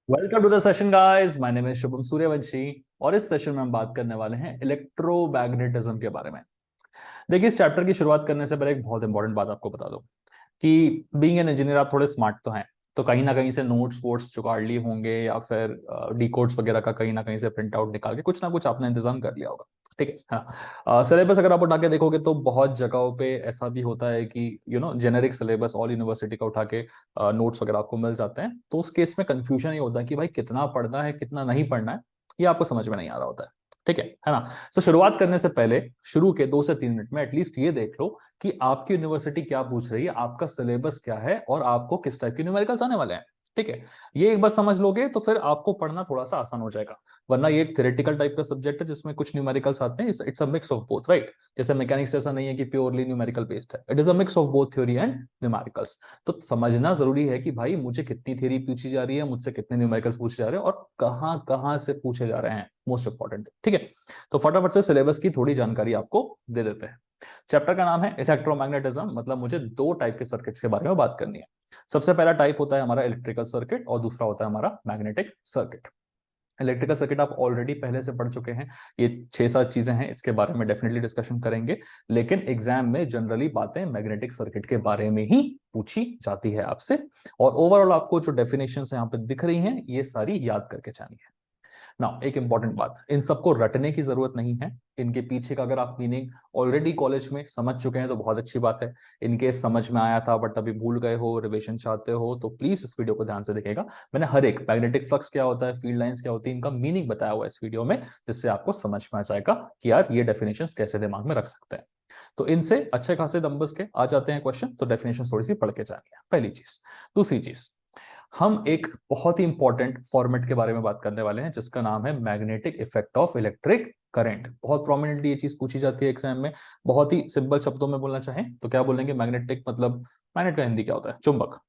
Welcome to the session guys, my name is Shubham Suryavanshi. और इस session में हम बात करने वाले हैं इलेक्ट्रोमैग्नेटिज्म के बारे में। देखिए, इस चैप्टर की शुरुआत करने से पहले एक बहुत इंपॉर्टेंट बात आपको बता दूं कि बीइंग एन इंजीनियर आप थोड़े स्मार्ट तो हैं, तो कहीं ना कहीं से नोट्स वोट्स जुगाड़ लिए होंगे या फिर डी कोड्स वगैरह का कहीं ना कहीं से प्रिंट आउट निकाल के कुछ ना कुछ आपने इंतजाम कर लिया होगा। ठीक है, हाँ। सिलेबस अगर आप उठा के देखोगे तो बहुत जगहों पे ऐसा भी होता है कि जेनेरिक सिलेबस ऑल यूनिवर्सिटी का उठा के नोट्स वगैरह आपको मिल जाते हैं। तो उस केस में कंफ्यूजन ये होता है कि भाई कितना पढ़ना है कितना नहीं पढ़ना है, ये आपको समझ में नहीं आ रहा होता है। ठीक है ना। तो शुरुआत करने से पहले शुरू के 2 से 3 मिनट में एटलीस्ट ये देख लो कि आपकी यूनिवर्सिटी क्या पूछ रही है, आपका सिलेबस क्या है और आपको किस टाइप के न्यूमेरिकल्स आने वाले हैं। ठीक है, ये एक बार समझ लोगे तो फिर आपको पढ़ना थोड़ा सा आसान हो जाएगा। वरना ये एक थ्योरेटिकल टाइप का सब्जेक्ट है जिसमें कुछ न्यूमेरिकल्स आते हैं। It's a mix of both, right. जैसे मैकेनिक्स ऐसा नहीं है कि प्योरली न्यूमेरिकल बेस्ड है, it is a mix of both theory and numericals. तो समझना जरूरी है कि भाई मुझे कितनी थ्योरी पूछी जा रही है, मुझसे कितने न्यूमेरिकल्स पूछे जा रहे हैं और कहाँ कहाँ से पूछे जा रहे हैं, मोस्ट इंपॉर्टेंट। ठीक है, तो फटाफट से सिलेबस की थोड़ी जानकारी आपको दे देते हैं। चैप्टर का नाम है इलेक्ट्रोमैग्नेटिज्म, मतलब मुझे 2 टाइप के सर्किट्स के बारे में बात करनी है। सबसे पहला टाइप होता है हमारा इलेक्ट्रिकल सर्किट और दूसरा होता है हमारा मैग्नेटिक सर्किट। इलेक्ट्रिकल सर्किट आप ऑलरेडी पहले से पढ़ चुके हैं। ये 6-7 चीजें हैं, इसके बारे में डेफिनेटली डिस्कशन करेंगे। लेकिन एग्जाम में जनरली बातें मैग्नेटिक सर्किट के बारे में ही पूछी जाती है आपसे। और ओवरऑल आपको जो डेफिनेशन यहाँ पे दिख रही हैं ये सारी याद करके जानी है। नाउ एक इंपॉर्टेंट बात, इन सबको रटने की जरूरत नहीं है। इनके पीछे का अगर आप मीनिंग ऑलरेडी कॉलेज में समझ चुके हैं तो बहुत अच्छी बात है। इनके समझ में आया था बट अभी भूल गए हो, रिविजन चाहते हो, तो प्लीज इस वीडियो को ध्यान से देखिएगा। मैंने हर एक मैग्नेटिक फ्लक्स क्या होता है, फील्ड लाइंस क्या होती है, इनका मीनिंग बताया हुआ है इस वीडियो में, जिससे आपको समझ में आ जाएगा कि यार ये डेफिनेशंस कैसे दिमाग में रख सकते हैं। तो इनसे अच्छे खासे नंबर्स के आ जाते हैं क्वेश्चन, तो डेफिनेशन थोड़ी सी पढ़ के जाएंगे, पहली चीज। दूसरी चीज, हम एक बहुत ही इंपॉर्टेंट फॉर्मेट के बारे में बात करने वाले हैं जिसका नाम है magnetic effect of electric current. बहुत प्रोमिनेंटली ये चीज पूछी जाती है एग्जाम में। बहुत ही सिंपल शब्दों में बोलना चाहें तो क्या बोलेंगे, मैग्नेटिक मतलब मैग्नेट का हिंदी क्या होता है, चुंबक।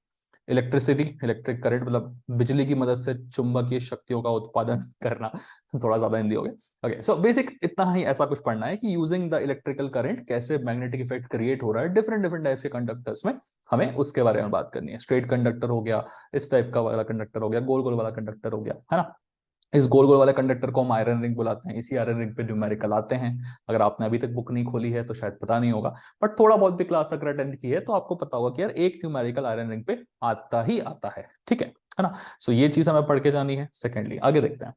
इलेक्ट्रिसिटी, इलेक्ट्रिक करंट मतलब बिजली की मदद से चुंबकीय शक्तियों का उत्पादन करना। थोड़ा ज्यादा हिंदी हो गया। ओके, सो बेसिक इतना ही ऐसा कुछ पढ़ना है कि यूजिंग द इलेक्ट्रिकल करंट कैसे मैग्नेटिक इफेक्ट क्रिएट हो रहा है डिफरेंट डिफरेंट टाइप्स के कंडक्टर्स में, हमें उसके बारे में बात करनी है। स्ट्रेट कंडक्टर हो गया, इस टाइप का वाला कंडक्टर हो गया, गोल गोल वाला कंडक्टर हो गया, है ना। इस गोल गोल वाले कंडक्टर को हम आयरन रिंग बुलाते हैं। इसी आयरन रिंग पे न्यूमेरिकल आते हैं। अगर आपने अभी तक बुक नहीं खोली है तो शायद पता नहीं होगा, बट थोड़ा बहुत भी क्लास अगर अटेंड की है तो आपको पता होगा कि यार एक न्यूमेरिकल आयरन रिंग पे आता ही आता है। ठीक है ना। सो ये चीज हमें पढ़ के जानी है। सेकेंडली आगे देखते हैं।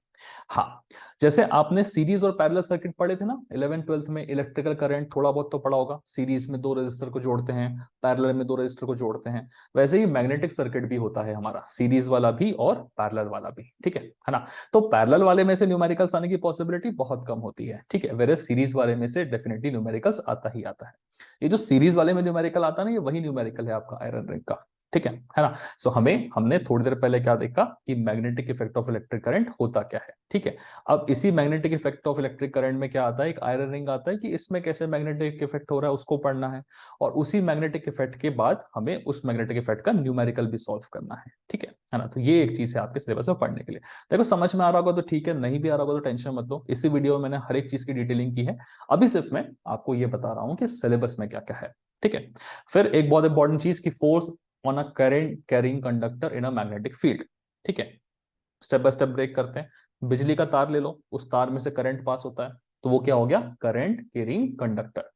हाँ, जैसे आपने सीरीज और पैरेलल सर्किट पढ़े थे ना 11th-12th में, इलेक्ट्रिकल करंट थोड़ा बहुत तो पढ़ा होगा। सीरीज में 2 रेजिस्टर को जोड़ते हैं, पैरेलल में 2 रेजिस्टर को जोड़ते हैं। वैसे ही मैग्नेटिक सर्किट भी होता है हमारा, सीरीज वाला भी और पैरेलल वाला भी। ठीक है ना। तो पैरेलल वाले में से न्यूमेरिकल्स आने की पॉसिबिलिटी बहुत कम होती है। ठीक है, वेरे सीरीज वाले में से डेफिनेटली न्यूमेरिकल्स आता ही आता है। ये जो सीरीज वाले में न्यूमेरिकल आता है ना, ये वही न्यूमेरिकल है आपका आयरन रिंग का। ठीक है ना। सो हमने थोड़ी देर पहले क्या देखा कि magnetic effect of electric current होता क्या है। ठीक है, अब इसी magnetic effect of electric current में क्या आता है, एक आयरन रिंग आता है कि इसमें कैसे मैग्नेटिक इफेक्ट हो रहा है उसको पढ़ना है। और उसी मैग्नेटिक इफेक्ट के बाद हमें उस मैग्नेटिक इफेक्ट का न्यूमेरिकल भी सॉल्व करना है। ठीक है ना। तो ये एक चीज है आपके सिलेबस में पढ़ने के लिए। देखो समझ में आ रहा होगा तो ठीक है, नहीं भी आ रहा होगा तो टेंशन मत लो, इसी वीडियो में मैंने हर एक चीज की डिटेलिंग की है। अभी सिर्फ मैं आपको ये बता रहा हूँ कि सिलेबस में क्या क्या है। ठीक है, फिर एक बहुत इंपॉर्टेंट चीज की force on a current carrying conductor in a magnetic field. ठीक है, स्टेप बाय स्टेप ब्रेक करते हैं। बिजली का तार ले लो, उस तार में से करंट पास होता है, तो वो क्या हो गया, करंट कैरिंग कंडक्टर।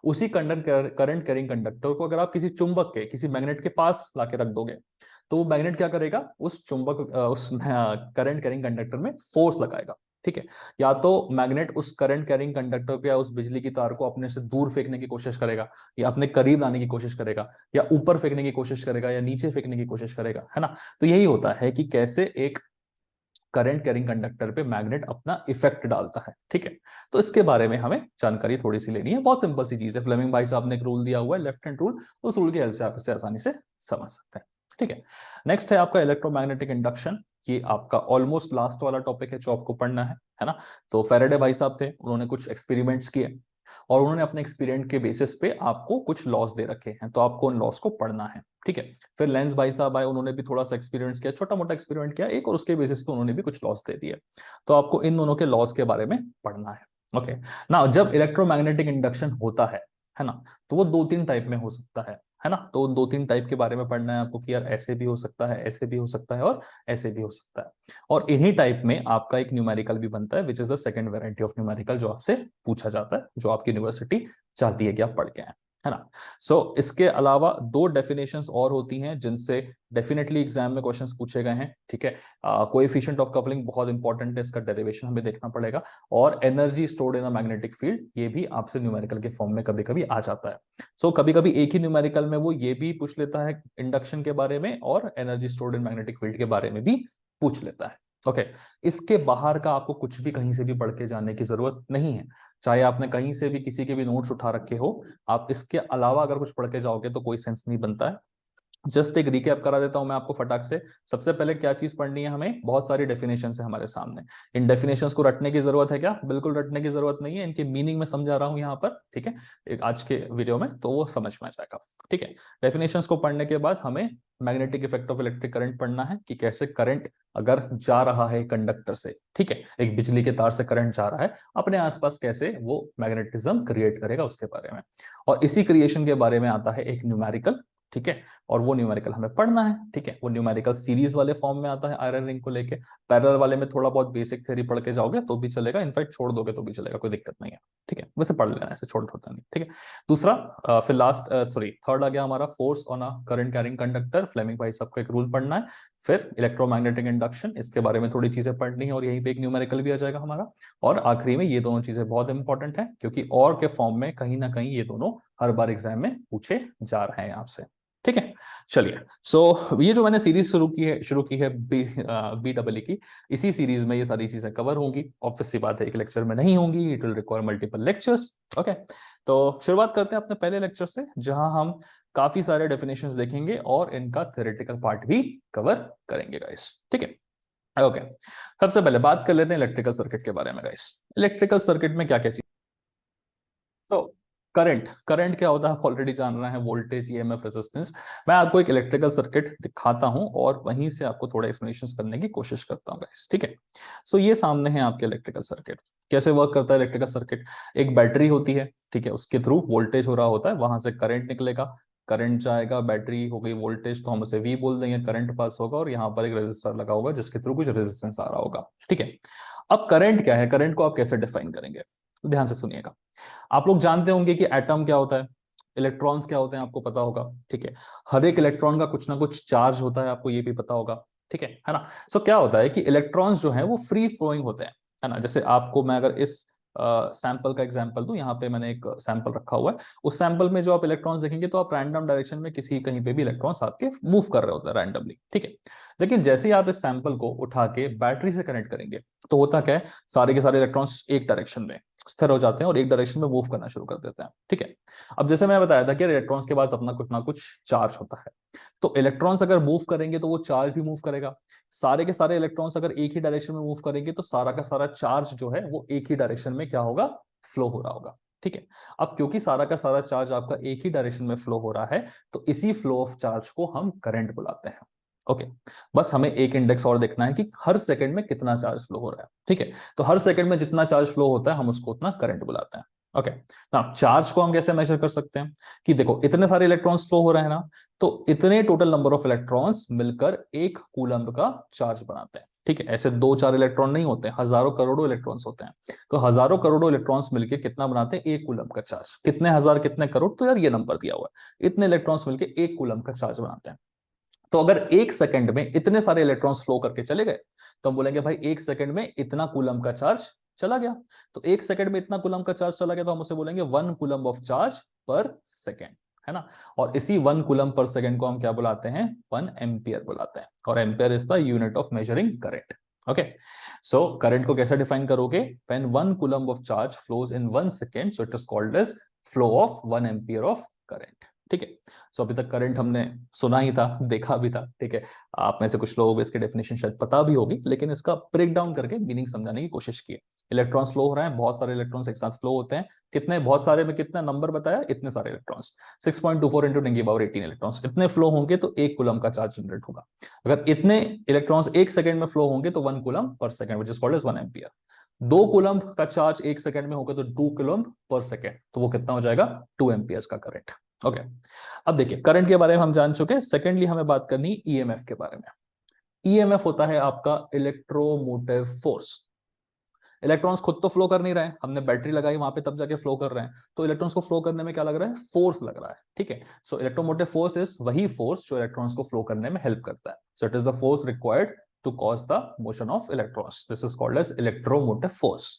उसी करंट कैरिंग कंडक्टर को अगर आप किसी चुंबक के, किसी मैग्नेट के पास लाके रख दोगे, तो वो मैग्नेट क्या करेगा, उस चुंबक उस करंट कैरिंग कंडक्टर में फोर्स लगाएगा। ठीक है, या तो मैग्नेट उस करंट कैरिंग कंडक्टर को या उस बिजली की तार को अपने से दूर फेंकने की कोशिश करेगा, या अपने करीब लाने की कोशिश करेगा, या ऊपर फेंकने की कोशिश करेगा, या नीचे फेंकने की कोशिश करेगा, है ना। तो यही होता है कि कैसे एक करंट कैरिंग कंडक्टर पे मैग्नेट अपना इफेक्ट डालता है। ठीक है, तो इसके बारे में हमें जानकारी थोड़ी सी लेनी है। बहुत सिंपल सी चीज है, फ्लेमिंग भाई साहब ने एक रूल दिया हुआ है, लेफ्ट हैंड रूल, उस रूल की हेल्प से आप इसे आसानी से समझ सकते हैं। ठीक है, नेक्स्ट है आपका इलेक्ट्रोमैग्नेटिक इंडक्शन। ये आपका ऑलमोस्ट लास्ट वाला टॉपिक है जो आपको पढ़ना है ना। तो फेरेडे भाई साहब थे, उन्होंने कुछ एक्सपेरिमेंट्स किए और उन्होंने अपने एक्सपेरिमेंट के बेसिस पे आपको कुछ लॉस दे रखे हैं, तो आपको उन लॉस को पढ़ना है। ठीक है, फिर लेंस भाई साहब आए, उन्होंने भी थोड़ा सा एक्सपीरियंस किया, छोटा मोटा एक्सपेरिमेंट किया एक, और उसके बेसिस पे उन्होंने भी कुछ लॉस दे दिए। तो आपको इन दोनों के लॉस के बारे में पढ़ना है। ओके, ना जब इलेक्ट्रोमैग्नेटिक इंडक्शन होता है ना, तो वो 2-3 टाइप में हो सकता है। है ना। तो दो तीन टाइप के बारे में पढ़ना है आपको कि यार ऐसे भी हो सकता है, ऐसे भी हो सकता है और ऐसे भी हो सकता है। और इन्हीं टाइप में आपका एक न्यूमेरिकल भी बनता है which is the second variety of numerical जो आपसे पूछा जाता है, जो आपकी यूनिवर्सिटी चाहती है कि आप पढ़ के आए, है ना। इसके अलावा दो डेफिनेशंस और होती हैं जिनसे डेफिनेटली एग्जाम में क्वेश्चंस पूछे गए हैं, ठीक है। कोएफिशिएंट ऑफ कपलिंग बहुत इंपॉर्टेंट है, इसका डेरिवेशन हमें देखना पड़ेगा। और energy stored in a magnetic field, ये भी आपसे न्यूमेरिकल के फॉर्म में कभी कभी आ जाता है। कभी कभी एक ही न्यूमेरिकल में वो ये भी पूछ लेता है इंडक्शन के बारे में और energy stored in magnetic field के बारे में भी पूछ लेता है। ओके, इसके बाहर का आपको कुछ भी कहीं से भी पढ़ के जाने की जरूरत नहीं है। चाहे आपने कहीं से भी किसी के भी नोट्स उठा रखे हो, आप इसके अलावा अगर कुछ पढ़ के जाओगे तो कोई सेंस नहीं बनता है। जस्ट एक रिकैप करा देता हूं मैं आपको फटाक से। सबसे पहले क्या चीज पढ़नी है हमें, बहुत सारी डेफिनेशन है हमारे सामने। इन डेफिनेशंस को रटने की जरूरत है क्या? बिल्कुल रटने की जरूरत नहीं है, इनके मीनिंग में समझा रहा हूं यहाँ पर, ठीक है, एक आज के वीडियो में, तो वो समझ में आ जाएगा, ठीक है। डेफिनेशंस को पढ़ने के बाद हमें magnetic effect of electric current पढ़ना है कि कैसे करंट अगर जा रहा है कंडक्टर से, ठीक है, एक बिजली के तार से करंट जा रहा है, अपने आसपास कैसे वो मैग्नेटिज्म क्रिएट करेगा उसके बारे में। और इसी क्रिएशन के बारे में आता है एक न्यूमेरिकल, ठीक है। और वो न्यूमेरिकल हमें पढ़ना है, ठीक है। वो न्यूमेरिकल सीरीज वाले फॉर्म में आता है आयरन रिंग को लेके। पैरेलल वाले में थोड़ा बहुत बेसिक थ्योरी पढ़ के जाओगे तो भी चलेगा, इनफैक्ट छोड़ दोगे तो भी चलेगा, कोई दिक्कत नहीं है, ठीक है। वैसे पढ़ लेना, ऐसे छोड़ छोड़ता नहीं, ठीक है। दूसरा फिर लास्ट सॉरी थर्ड आ गया हमारा force on a current carrying conductor, Fleming भाई सबको एक रूल पढ़ना है। फिर इलेक्ट्रोमैग्नेटिक इंडक्शन, इसके बारे में थोड़ी चीजें पढ़नी है और यहीं पे एक न्यूमेरिकल भी आ जाएगा हमारा। और आखिरी में ये दोनों चीजें बहुत इंपॉर्टेंट है क्योंकि और के फॉर्म में कहीं ना कहीं ये दोनों हर बार एग्जाम में पूछे जा रहे हैं आपसे, ठीक है। चलिए, ये जो मैंने सीरीज शुरू की है BEE की, इसी सीरीज में ये सारी चीजें कवर होंगी। ऑब्वियस सी बात है एक लेक्चर में नहीं होंगी, it will require multiple lectures. Okay, तो शुरुआत करते हैं अपने पहले लेक्चर से जहां हम काफी सारे डेफिनेशंस देखेंगे और इनका थ्योरेटिकल पार्ट भी कवर करेंगे गाइस, ठीक है। ओके, सबसे पहले बात कर लेते हैं इलेक्ट्रिकल सर्किट के बारे में गाइस। इलेक्ट्रिकल सर्किट में क्या क्या चीज, तो करंट, करंट क्या होता है आप ऑलरेडी जान रहे हैं, वोल्टेज, ईएमएफ, रेजिस्टेंस। मैं आपको एक इलेक्ट्रिकल सर्किट दिखाता हूं और वहीं से आपको थोड़ा एक्सप्लेनेशन करने की कोशिश करता हूं गाइस, ठीक है। ये सामने है आपके इलेक्ट्रिकल सर्किट। कैसे वर्क करता है इलेक्ट्रिकल सर्किट? एक बैटरी होती है, ठीक है, उसके थ्रू वोल्टेज हो रहा होता है, वहां से करंट निकलेगा, करंट जाएगा, बैटरी हो गई वोल्टेज तो हम उसे V बोल देंगे, करंट पास होगा और यहाँ पर एक रेजिस्टर लगा होगा जिसके थ्रू कुछ रेजिस्टेंस आ रहा होगा, ठीक है। अब करंट क्या है, करंट को आप कैसे डिफाइन करेंगे, ध्यान से सुनिएगा। आप लोग जानते होंगे कि एटम क्या होता है, इलेक्ट्रॉन्स क्या होते हैं, आपको पता होगा, ठीक है। हर एक इलेक्ट्रॉन का कुछ ना कुछ चार्ज होता है, आपको ये भी पता होगा, ठीक है ना। क्या होता है कि इलेक्ट्रॉन्स जो है वो फ्री फ्लोइंग होते हैं, है ना। जैसे आपको मैं अगर इस सैंपल का एग्जांपल दूं, यहाँ पे मैंने एक सैंपल रखा हुआ है, उस सैंपल में जो आप इलेक्ट्रॉन्स देखेंगे तो आप रैंडम डायरेक्शन में किसी कहीं पे भी इलेक्ट्रॉन्स आपके मूव कर रहे होते हैं रैंडमली, ठीक है। लेकिन जैसे ही आप इस सैंपल को उठा के बैटरी से कनेक्ट करेंगे तो होता क्या है, सारे के सारे इलेक्ट्रॉन्स एक डायरेक्शन में स्थिर हो जाते हैं और एक डायरेक्शन में मूव करना शुरू कर देते हैं, ठीक है। अब जैसे मैं बताया था कि इलेक्ट्रॉन्स के पास अपना कुछ ना कुछ चार्ज होता है, तो इलेक्ट्रॉन्स अगर मूव करेंगे तो वो चार्ज भी मूव करेगा। सारे के सारे इलेक्ट्रॉन्स अगर एक ही डायरेक्शन में मूव करेंगे तो सारा का सारा चार्ज जो है वो एक ही डायरेक्शन में क्या होगा, फ्लो हो रहा होगा, ठीक है। अब क्योंकि सारा का सारा चार्ज आपका एक ही डायरेक्शन में फ्लो हो रहा है तो इसी फ्लो ऑफ चार्ज को हम करंट बुलाते हैं। ओके, बस हमें एक इंडेक्स और देखना है कि हर सेकंड में कितना चार्ज फ्लो हो रहा है, ठीक है। तो हर सेकंड में जितना चार्ज फ्लो होता है हम उसको उतना करंट बुलाते हैं। ओके, ना चार्ज को हम कैसे मेजर कर सकते हैं कि देखो इतने सारे इलेक्ट्रॉन्स फ्लो हो रहे हैं ना, तो इतने टोटल नंबर ऑफ इलेक्ट्रॉन्स मिलकर एक कूलम्ब का चार्ज बनाते हैं, ठीक है। ऐसे दो चार इलेक्ट्रॉन नहीं होते, हजारों करोड़ों इलेक्ट्रॉन्स होते हैं। तो हजारों करोड़ों इलेक्ट्रॉन्स मिलकर कितना बनाते हैं, एक कूलम्ब का चार्ज। कितने हजार कितने करोड़, तो यार ये नंबर दिया हुआ है, इतने इलेक्ट्रॉन्स मिलकर एक कूलम्ब का चार्ज बनाते हैं। तो अगर एक सेकंड में इतने सारे इलेक्ट्रॉन्स फ्लो करके चले गए तो हम बोलेंगे भाई एक सेकंड में इतना कूलम का चार्ज चला गया। तो एक सेकंड में इतना कूलम का चार्ज चला गया तो हम उसे बोलेंगे 1 कूलम ऑफ चार्ज पर सेकंड, है ना। और इसी 1 कूलम पर सेकंड को हम क्या बुलाते हैं, 1 एम्पियर बुलाते हैं। और ampere is the unit of measuring current. Okay, current को कैसे डिफाइन करोगे, when 1 coulomb of charge flows in 1 second so it is called as flow of 1 ampere of current, ठीक है। अभी तक करंट हमने सुना ही था, देखा भी था, ठीक है। आप में से कुछ लोगों को इसकी डेफिनेशन शायद पता भी होगी, लेकिन इसका ब्रेक डाउन करके मीनिंग समझाने की कोशिश की है। इलेक्ट्रॉन्स फ्लो हो रहा है, बहुत सारे इलेक्ट्रॉन्स एक साथ फ्लो होते हैं। कितने, बहुत सारे में कितना नंबर बताया, इतने सारे इलेक्ट्रॉन्स 6.24 इंटू 10⁻18 इलेक्ट्रॉन्स, इतने फ्लो होंगे तो एक कूलम का चार्ज जनरेट होगा। अगर इतने इलेक्ट्रॉन्स एक सेकंड में फ्लो होंगे तो 1 coulomb per second which is called as 1 ampere. 2 coulomb का चार्ज एक सेकंड में होगा तो 2 कूलम पर सेकंड, तो वो कितना हो जाएगा, 2 एम्पियर्स का करंट। ओके, अब देखिए करंट के बारे में हम जान चुके हैं। सेकेंडली हमें बात करनी ईएमएफ के बारे में। ईएमएफ होता है आपका इलेक्ट्रोमोटिव फोर्स। इलेक्ट्रॉन्स खुद तो फ्लो कर नहीं रहे हैं, हमने बैटरी लगाई वहां पे तब जाके फ्लो कर रहे हैं, तो इलेक्ट्रॉन्स को फ्लो करने में क्या लग रहा है, फोर्स लग रहा है। ठीक है, सो इलेक्ट्रोमोटिव फोर्स इज वही फोर्स जो इलेक्ट्रॉन्स को फ्लो करने में हेल्प करता है। So it is the force required to cause the motion of electrons, this is called as electromotive force.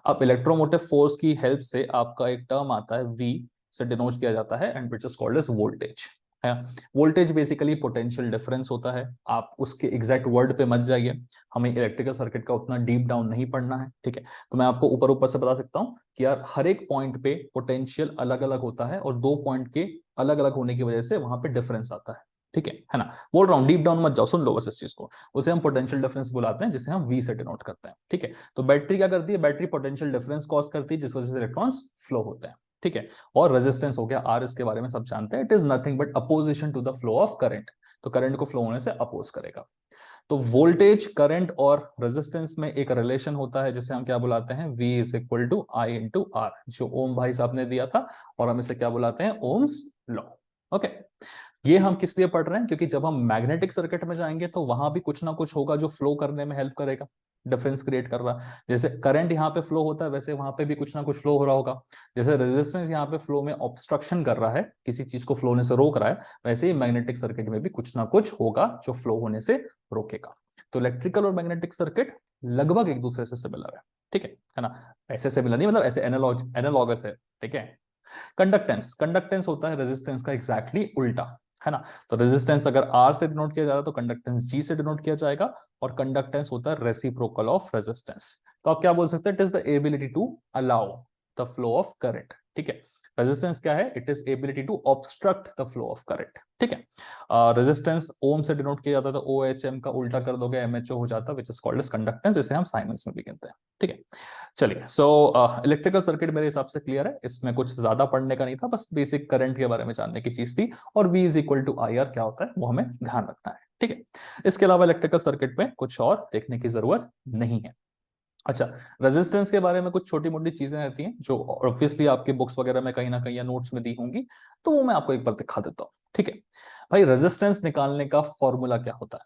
अब इलेक्ट्रोमोटिव फोर्स की हेल्प से आपका एक टर्म आता है V से डिनोट किया जाता है, and which is called as voltage है। वोल्टेज बेसिकली पोटेंशियल डिफरेंस होता है। आप उसके एग्जैक्ट वर्ड पे मत जाइए, हमें इलेक्ट्रिकल सर्किट का उतना डीप डाउन नहीं पढ़ना है। ठीक है, तो मैं आपको ऊपर ऊपर से बता सकता हूं कि यार हर एक पॉइंट पे पोटेंशियल अलग अलग होता है, और दो पॉइंट के अलग अलग होने की वजह से वहां पे डिफरेंस आता है। ठीक है ना, बोल रहा हूँ डीप डाउन मत जाओ, सुन लो बस इस चीज को। उसे हम पोटेंशियल डिफरेंस बुलाते हैं, जिसे हम V से डिनोट करते हैं। ठीक है, तो बैटरी क्या करती है, बैटरी पोटेंशियल डिफरेंस कॉज करती है, जिस वजह से इलेक्ट्रॉन्स फ्लो होते हैं। ठीक है, और रेजिस्टेंस हो गया R, इसके बारे में सब जानते हैं, it is nothing but opposition to the flow of current. तो करंट को फ्लो होने से अपोज करेगा। तो वोल्टेज, करंट और रेजिस्टेंस में एक रिलेशन होता है, जिसे हम क्या बुलाते हैं, V is equal to I into R, जो ओम भाई साहब ने दिया था, और हम इसे क्या बुलाते हैं, ओम्स लॉ। ओके, ये हम किस लिए पढ़ रहे हैं, क्योंकि जब हम मैग्नेटिक सर्किट में जाएंगे तो वहां भी कुछ ना कुछ होगा जो फ्लो करने में हेल्प करेगा, डिफरेंस क्रिएट कर रहा है। जैसे करंट यहाँ पे फ्लो होता है, वैसे वहां पे भी कुछ ना कुछ फ्लो हो रहा होगा। जैसे रेजिस्टेंस यहाँ पे फ्लो में ऑब्स्ट्रक्शन कर रहा है, किसी चीज को फ्लो होने से रोक रहा है, वैसे ही मैग्नेटिक सर्किट में भी कुछ ना कुछ होगा जो फ्लो होने से रोकेगा। तो इलेक्ट्रिकल और मैग्नेटिक सर्किट लगभग एक दूसरे से सिमिलर है। ठीक है ना, ऐसे सिमिलर नहीं, मतलब ऐसे एनालॉगस है। ठीक है, कंडक्टेंस, कंडक्टेंस होता है रेजिस्टेंस का एग्जैक्टली उल्टा, है ना। तो रेजिस्टेंस अगर R से डिनोट किया जा रहा है तो कंडक्टेंस G से डिनोट किया जाएगा, और कंडक्टेंस होता है रेसिप्रोकल ऑफ रेजिस्टेंस। तो आप क्या बोल सकते हैं, it is the ability to allow the flow of current. ठीक है, रेजिस्टेंस क्या है, it is ability to obstruct the flow of current. ठीक है, रेजिस्टेंस ओम से डिनोट किया जाता है, तो OHM का उल्टा कर दोगे MHO हो जाता है, which is called as conductance, इसे हम साइमेंस में भी कहते हैं। ठीक है, चलिए, सो इलेक्ट्रिकल सर्किट मेरे हिसाब से क्लियर है, इसमें कुछ ज्यादा पढ़ने का नहीं था, बस बेसिक करंट के बारे में जानने की चीज थी, और V is equal to IR क्या होता है वो हमें ध्यान रखना है। ठीक है, इसके अलावा इलेक्ट्रिकल सर्किट में कुछ और देखने की जरूरत नहीं है। अच्छा, रेजिस्टेंस के बारे में कुछ छोटी मोटी चीजें रहती हैं जो ऑब्वियसली आपके बुक्स वगैरह में कहीं ना कहीं या नोट्स में दी होंगी, तो वो मैं आपको एक बार दिखा देता हूँ। ठीक है भाई, रेजिस्टेंस निकालने का फॉर्मूला क्या होता है,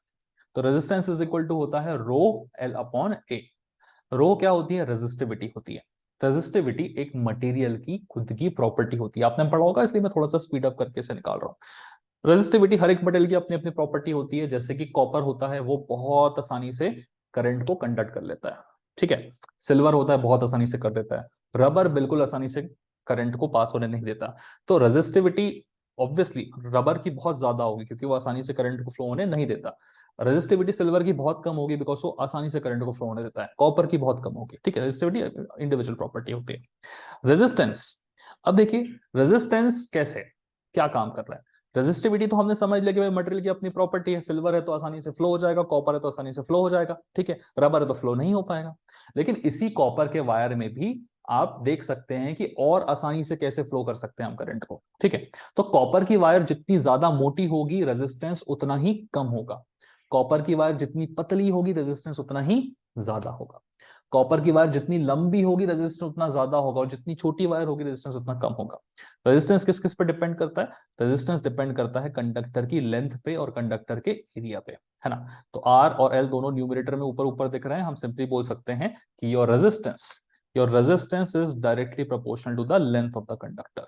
तो रेजिस्टेंस इज इक्वल टू होता है रो L अपॉन A। रो क्या होती है, रेजिस्टिविटी होती है। रेजिस्टिविटी एक मटेरियल की खुद की प्रॉपर्टी होती है, आपने पढ़ा होगा, इसलिए मैं थोड़ा सा स्पीड अप करके से निकाल रहा हूँ। रेजिस्टिविटी हर एक मटेरियल की अपनी अपनी प्रॉपर्टी होती है। जैसे कि कॉपर होता है, वो बहुत आसानी से करंट को कंडक्ट कर लेता है। ठीक है, सिल्वर होता है, बहुत आसानी से कर देता है। रबर बिल्कुल आसानी से करंट को पास होने नहीं देता। तो रेजिस्टिविटी ऑब्वियसली रबर की बहुत ज्यादा होगी, क्योंकि वो आसानी से करंट को फ्लो होने नहीं देता। रेजिस्टिविटी सिल्वर की बहुत कम होगी, बिकॉज वो आसानी से करंट को फ्लो होने देता है। कॉपर की बहुत कम होगी। ठीक है, रेजिस्टिविटी इंडिविजुअल प्रॉपर्टी होती है। रेजिस्टेंस, अब देखिए रेजिस्टेंस कैसे क्या काम कर रहा है। रेजिस्टिविटी तो हमने समझ लिया कि भाई मटेरियल की अपनी प्रॉपर्टी है, सिल्वर है तो आसानी से फ्लो हो जाएगा, कॉपर है तो आसानी से फ्लो हो जाएगा। ठीक है, रबर है तो फ्लो नहीं हो पाएगा। लेकिन इसी कॉपर के वायर में भी आप देख सकते हैं कि और आसानी से कैसे फ्लो कर सकते हैं हम करंट को। ठीक है, तो कॉपर की वायर जितनी ज्यादा मोटी होगी, रेजिस्टेंस उतना ही कम होगा। कॉपर की वायर जितनी पतली होगी, रेजिस्टेंस उतना ही ज्यादा होगा। कॉपर की वायर जितनी लंबी होगी, रेजिस्टेंस उतना ज्यादा होगा, और जितनी छोटी वायर होगी, रेजिस्टेंस उतना कम होगा। रेजिस्टेंस किस किस पे डिपेंड करता है, रेजिस्टेंस डिपेंड करता है कंडक्टर की लेंथ पे और कंडक्टर के एरिया पे, है ना। तो R और L दोनों न्यूमरेटर में ऊपर ऊपर दिख रहे हैं, हम सिंपली बोल सकते हैं कि your resistance is directly proportional to the length of the conductor,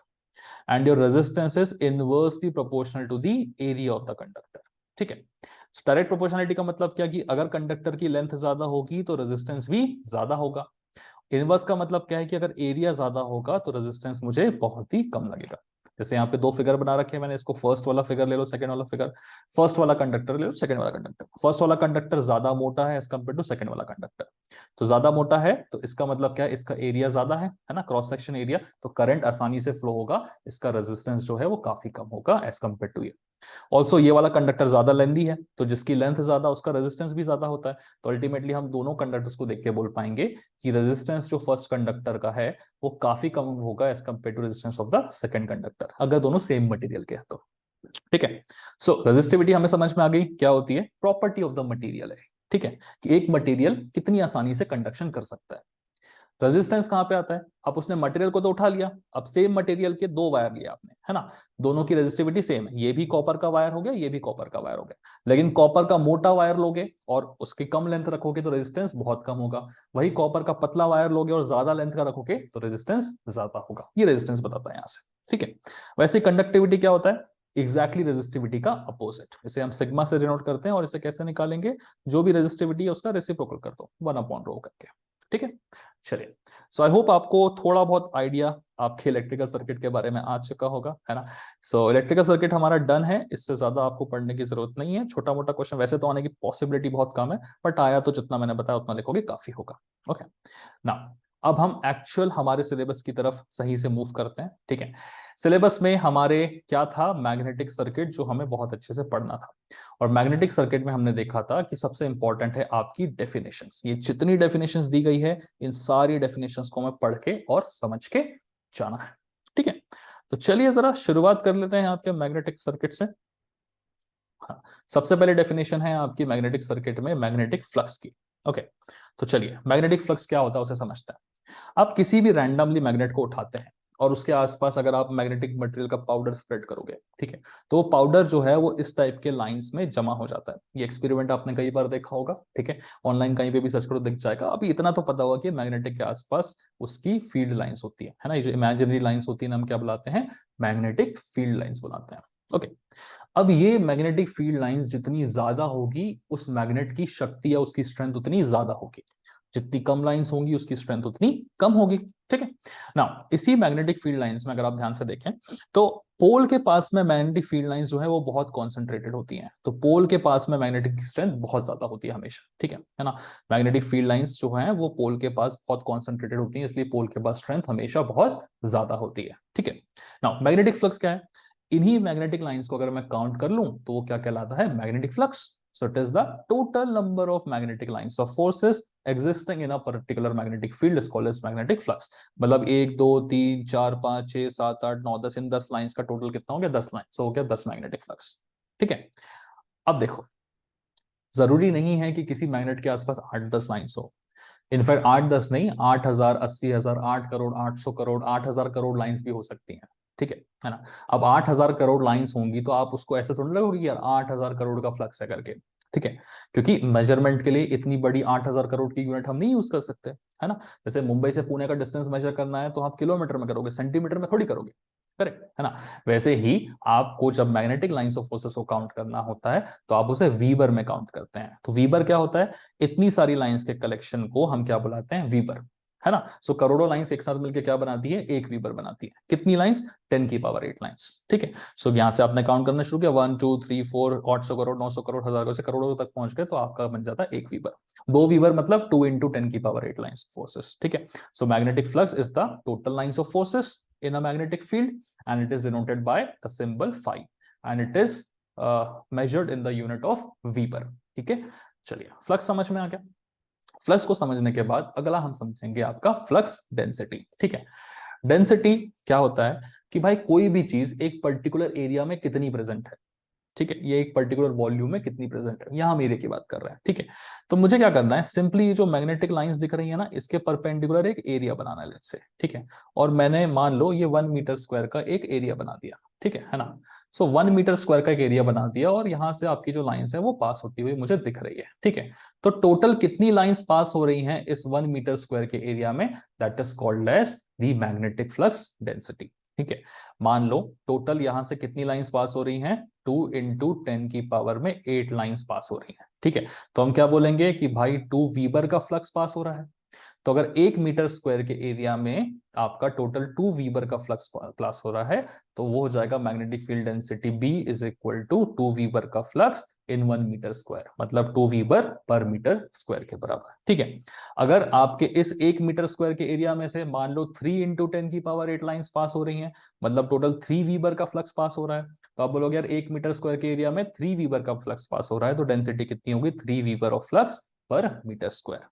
and your resistance is inversely proportional to the area of the conductor. ठीक है, डायरेक्ट प्रोपोर्शनलिटी का मतलब क्या कि अगर कंडक्टर की लेंथ ज्यादा होगी तो रेजिस्टेंस भी ज्यादा होगा। इनवर्स का मतलब क्या है कि अगर एरिया ज्यादा होगा तो रेजिस्टेंस मुझे बहुत ही कम लगेगा। जैसे यहाँ पे दो फिगर बना रखे हैं मैंने, इसको फर्स्ट वाला फिगर ले लो, सेकंड वाला फिगर। फर्स्ट वाला कंडक्टर ले लो, सेकंड वाला कंडक्टर। फर्स्ट वाला कंडक्टर ज्यादा मोटा है एज कम्पेयर टू सेकंड वाला कंडक्टर। तो ज्यादा मोटा है तो इसका मतलब क्या है, इसका एरिया ज्यादा है ना, क्रॉस सेक्शन एरिया, तो करंट आसानी से फ्लो होगा, इसका रेजिस्टेंस जो है वो काफी कम होगा एज कम्पेयर टू ये। ऑल्सो ये वाला कंडक्टर ज्यादा लेंथी है, तो जिसकी लेंथ ज्यादा उसका रेजिस्टेंस भी ज्यादा होता है। तो अल्टीमेटली हम दोनों कंडक्टर्स को देख के बोल पाएंगे कि रेजिस्टेंस जो फर्स्ट कंडक्टर का है वो काफी कम होगा as compare to resistance of the second conductor, अगर दोनों सेम मटेरियल के हैं तो। ठीक है, सो रेजिस्टिविटी हमें समझ में आ गई क्या होती है, प्रॉपर्टी ऑफ द मटेरियल है। ठीक है, कि एक मटेरियल कितनी आसानी से कंडक्शन कर सकता है। रेजिस्टेंस कहाँ पे आता है? अब उसने मटेरियल को तो उठा लिया, अब सेम मटेरियल के दो वायर लिया आपने, है ना, दोनों की रेजिस्टिविटी सेम है, ये भी कॉपर का वायर हो गया, ये भी कॉपर का वायर हो गया, लेकिन कॉपर का मोटा वायर लोगे और उसकी कम लेंथ रखोगे तो रेजिस्टेंस बहुत कम होगा, वही कॉपर का पतला वायर लोगे और ज्यादा लेंथ का रखोगे तो रेजिस्टेंस ज्यादा होगा। ये रेजिस्टेंस बताता है यहाँ से, ठीक है। वैसे कंडक्टिविटी क्या होता है? एग्जैक्टली रेजिस्टिविटी का अपोजिट। इसे हम सिग्मा से डिनोट करते हैं और इसे कैसे निकालेंगे? जो भी रेजिस्टिविटी है उसका रेसिप्रोकल कर दो 1/ρ करके, ठीक है। चलिए, सो आई होप आपको थोड़ा बहुत आइडिया आपके इलेक्ट्रिकल सर्किट के बारे में आ चुका होगा, है ना। सो इलेक्ट्रिकल सर्किट हमारा डन है, इससे ज्यादा आपको पढ़ने की जरूरत नहीं है। छोटा मोटा क्वेश्चन वैसे तो आने की पॉसिबिलिटी बहुत कम है, बट आया तो जितना मैंने बताया उतना लिखोगे काफी होगा। ओके ना, अब हम एक्चुअल हमारे सिलेबस की तरफ सही से मूव करते हैं, ठीक है। सिलेबस में हमारे क्या था? मैग्नेटिक सर्किट, जो हमें बहुत अच्छे से पढ़ना था। और मैग्नेटिक सर्किट में हमने देखा था कि सबसे इंपॉर्टेंट है आपकी डेफिनेशंस। ये जितनी डेफिनेशंस दी गई है, इन सारी डेफिनेशंस को हमें पढ़ के और समझ के जाना है, ठीक है। तो चलिए जरा शुरुआत कर लेते हैं आपके मैग्नेटिक सर्किट से। हाँ, सबसे पहले डेफिनेशन है आपकी मैग्नेटिक सर्किट में मैग्नेटिक फ्लक्स की। ओके, तो चलिए मैग्नेटिक फ्लक्स क्या होता है उसे समझते हैं। आप किसी भी रैंडमली मैग्नेट को उठाते हैं और उसके आसपास अगर आप मैग्नेटिक मटेरियल का पाउडर स्प्रेड करोगे, ठीक है, तो वो पाउडर जो है वो इस टाइप के लाइंस में जमा हो जाता है। ये एक्सपेरिमेंट आपने कई बार देखा होगा, ठीक है, ऑनलाइन कहीं पे भी सर्च करो दिख जाएगा। अभी इतना तो पता होगा कि मैग्नेटिक के आसपास उसकी फील्ड लाइंस होती है ना, ये जो इमेजिनरी लाइंस होती है हम क्या बुलाते हैं? मैग्नेटिक फील्ड लाइंस बुलाते हैं। ओके, अब ये मैग्नेटिक फील्ड लाइंस जितनी ज्यादा होगी, उस मैग्नेट की शक्ति या उसकी स्ट्रेंथ उतनी ज्यादा होगी। जितनी कम लाइंस होंगी उसकी स्ट्रेंथ उतनी कम होगी, ठीक है ना। इसी मैग्नेटिक फील्ड लाइंस में अगर आप ध्यान से देखें तो पोल के पास में मैग्नेटिक फील्ड लाइंस जो है वो बहुत कॉन्सेंट्रेटेड होती हैं। तो पोल के पास में मैग्नेटिक स्ट्रेंथ बहुत ज्यादा होती है हमेशा, ठीक है ना। मैग्नेटिक फील्ड लाइंस जो है वो पोल के पास बहुत कॉन्सेंट्रेटेड होती है, इसलिए पोल के पास स्ट्रेंथ हमेशा बहुत ज्यादा होती है, ठीक है ना। मैग्नेटिक फ्लक्स क्या है? इन्हीं मैग्नेटिक लाइंस को अगर मैं काउंट कर लूं तो वो क्या कहलाता है? Magnetic flux. So it is the total number of magnetic lines of forces existing in a particular magnetic field is called as magnetic flux। मतलब 1 2 3 4 5 6 7 8 9 10, इन 10 लाइंस का टोटल कितना हो गया? 10 लाइंस हो गया, 10 मैग्नेटिक फ्लक्स, ठीक है। अब देखो, जरूरी नहीं है कि किसी मैग्नेट के आसपास 8-10 लाइंस हो। इनफैक्ट 8-10 नहीं, 8,000 80,000 8 करोड़ 800 करोड़ 8,000 करोड़ लाइंस भी हो सकती हैं, ठीक है ना। अब 8,000 करोड़ लाइंस होंगी तो आप उसको ऐसे थोड़ा लगोगे कि यार 8,000 करोड़ का फ्लक्स है करके, ठीक है, क्योंकि मेजरमेंट के लिए इतनी बड़ी 8,000 करोड़ की यूनिट हम नहीं यूज कर सकते, है ना। जैसे मुंबई से पुणे का डिस्टेंस मेजर करना है तो आप किलोमीटर में करोगे, सेंटीमीटर में थोड़ी करोगे, करेक्ट है ना। वैसे ही आपको जब मैग्नेटिक लाइंस ऑफ फोर्सेस को काउंट करना होता है तो आप उसे वीबर में काउंट करते हैं। तो वीबर क्या होता है? इतनी सारी लाइंस के कलेक्शन को हम क्या बुलाते हैं? वीबर, है ना। सो करोड़ों लाइंस एक साथ मिलकर क्या बनाती है? एक वीबर बनाती है। कितनी लाइंस? 10⁸ लाइंस, ठीक है। सो यहां से आपने काउंट करना शुरू किया, 1 2 3 4 800 करोड़ 900 करोड़ 1,000 से करोड़ों तक पहुंच गए तो आपका बन जाता है एक वीबर। दो वीबर मतलब 2 × 10⁸ लाइंस ऑफ फोर्सेस, ठीक है। सो magnetic flux is the total lines of forces in a magnetic field and it is denoted by the symbol phi and it is measured in the unit of Weber, ठीक है। चलिए, flux समझ में आ गया। Flux को समझने के बाद अगला हम समझेंगे आपका फ्लक्स डेंसिटी, ठीक है। डेंसिटी क्या होता है कि भाई कोई भी चीज एक पर्टिकुलर एरिया में कितनी प्रेजेंट है, ठीक है, ये एक पर्टिकुलर वॉल्यूम में कितनी प्रेजेंट है, यहां हम एरिया की बात कर रहे हैं, ठीक है। तो मुझे क्या करना है? सिंपली जो मैग्नेटिक लाइंस दिख रही है ना, इसके परपेंडिकुलर एक एरिया बनाना है लेट्स से, ठीक है। और मैंने मान लो ये 1 मीटर स्क्वायर का एक एरिया बना दिया, ठीक है ना। सो 1 मीटर स्क्वायर का एक एरिया बना दिया और यहां से आपकी जो लाइंस है वो पास होती हुई मुझे दिख रही है, ठीक है। तो टोटल कितनी लाइंस पास हो रही हैं इस 1 मीटर स्क्वायर के एरिया में? That is called as the magnetic flux density, ठीक है। मान लो टोटल यहां से कितनी लाइंस पास हो रही हैं? 2 × 10⁸ लाइंस पास हो रही हैं, ठीक है। तो हम क्या बोलेंगे कि भाई 2 वीबर का फ्लक्स पास हो रहा है। तो अगर 1 मीटर स्क्वायर के एरिया में आपका टोटल 2 वीबर का फ्लक्स पास हो रहा है तो वो हो जाएगा magnetic field density B is equal to 2 weber का फ्लक्स इन 1 मीटर स्क्वायर, मतलब 2 वीबर पर मीटर स्क्वायर के बराबर, ठीक है। अगर आपके इस 1 मीटर स्क्वायर के एरिया में से मान लो 3 × 10⁸ लाइंस पास हो रही हैं, मतलब टोटल 3 वीबर का फ्लक्स पास हो रहा है, तो आप बोलोगे यार 1 मीटर स्क्वायर के एरिया में 3 वीबर का फ्लक्स पास हो रहा है तो डेंसिटी कितनी होगी? 3 वीबर of flux per meter square.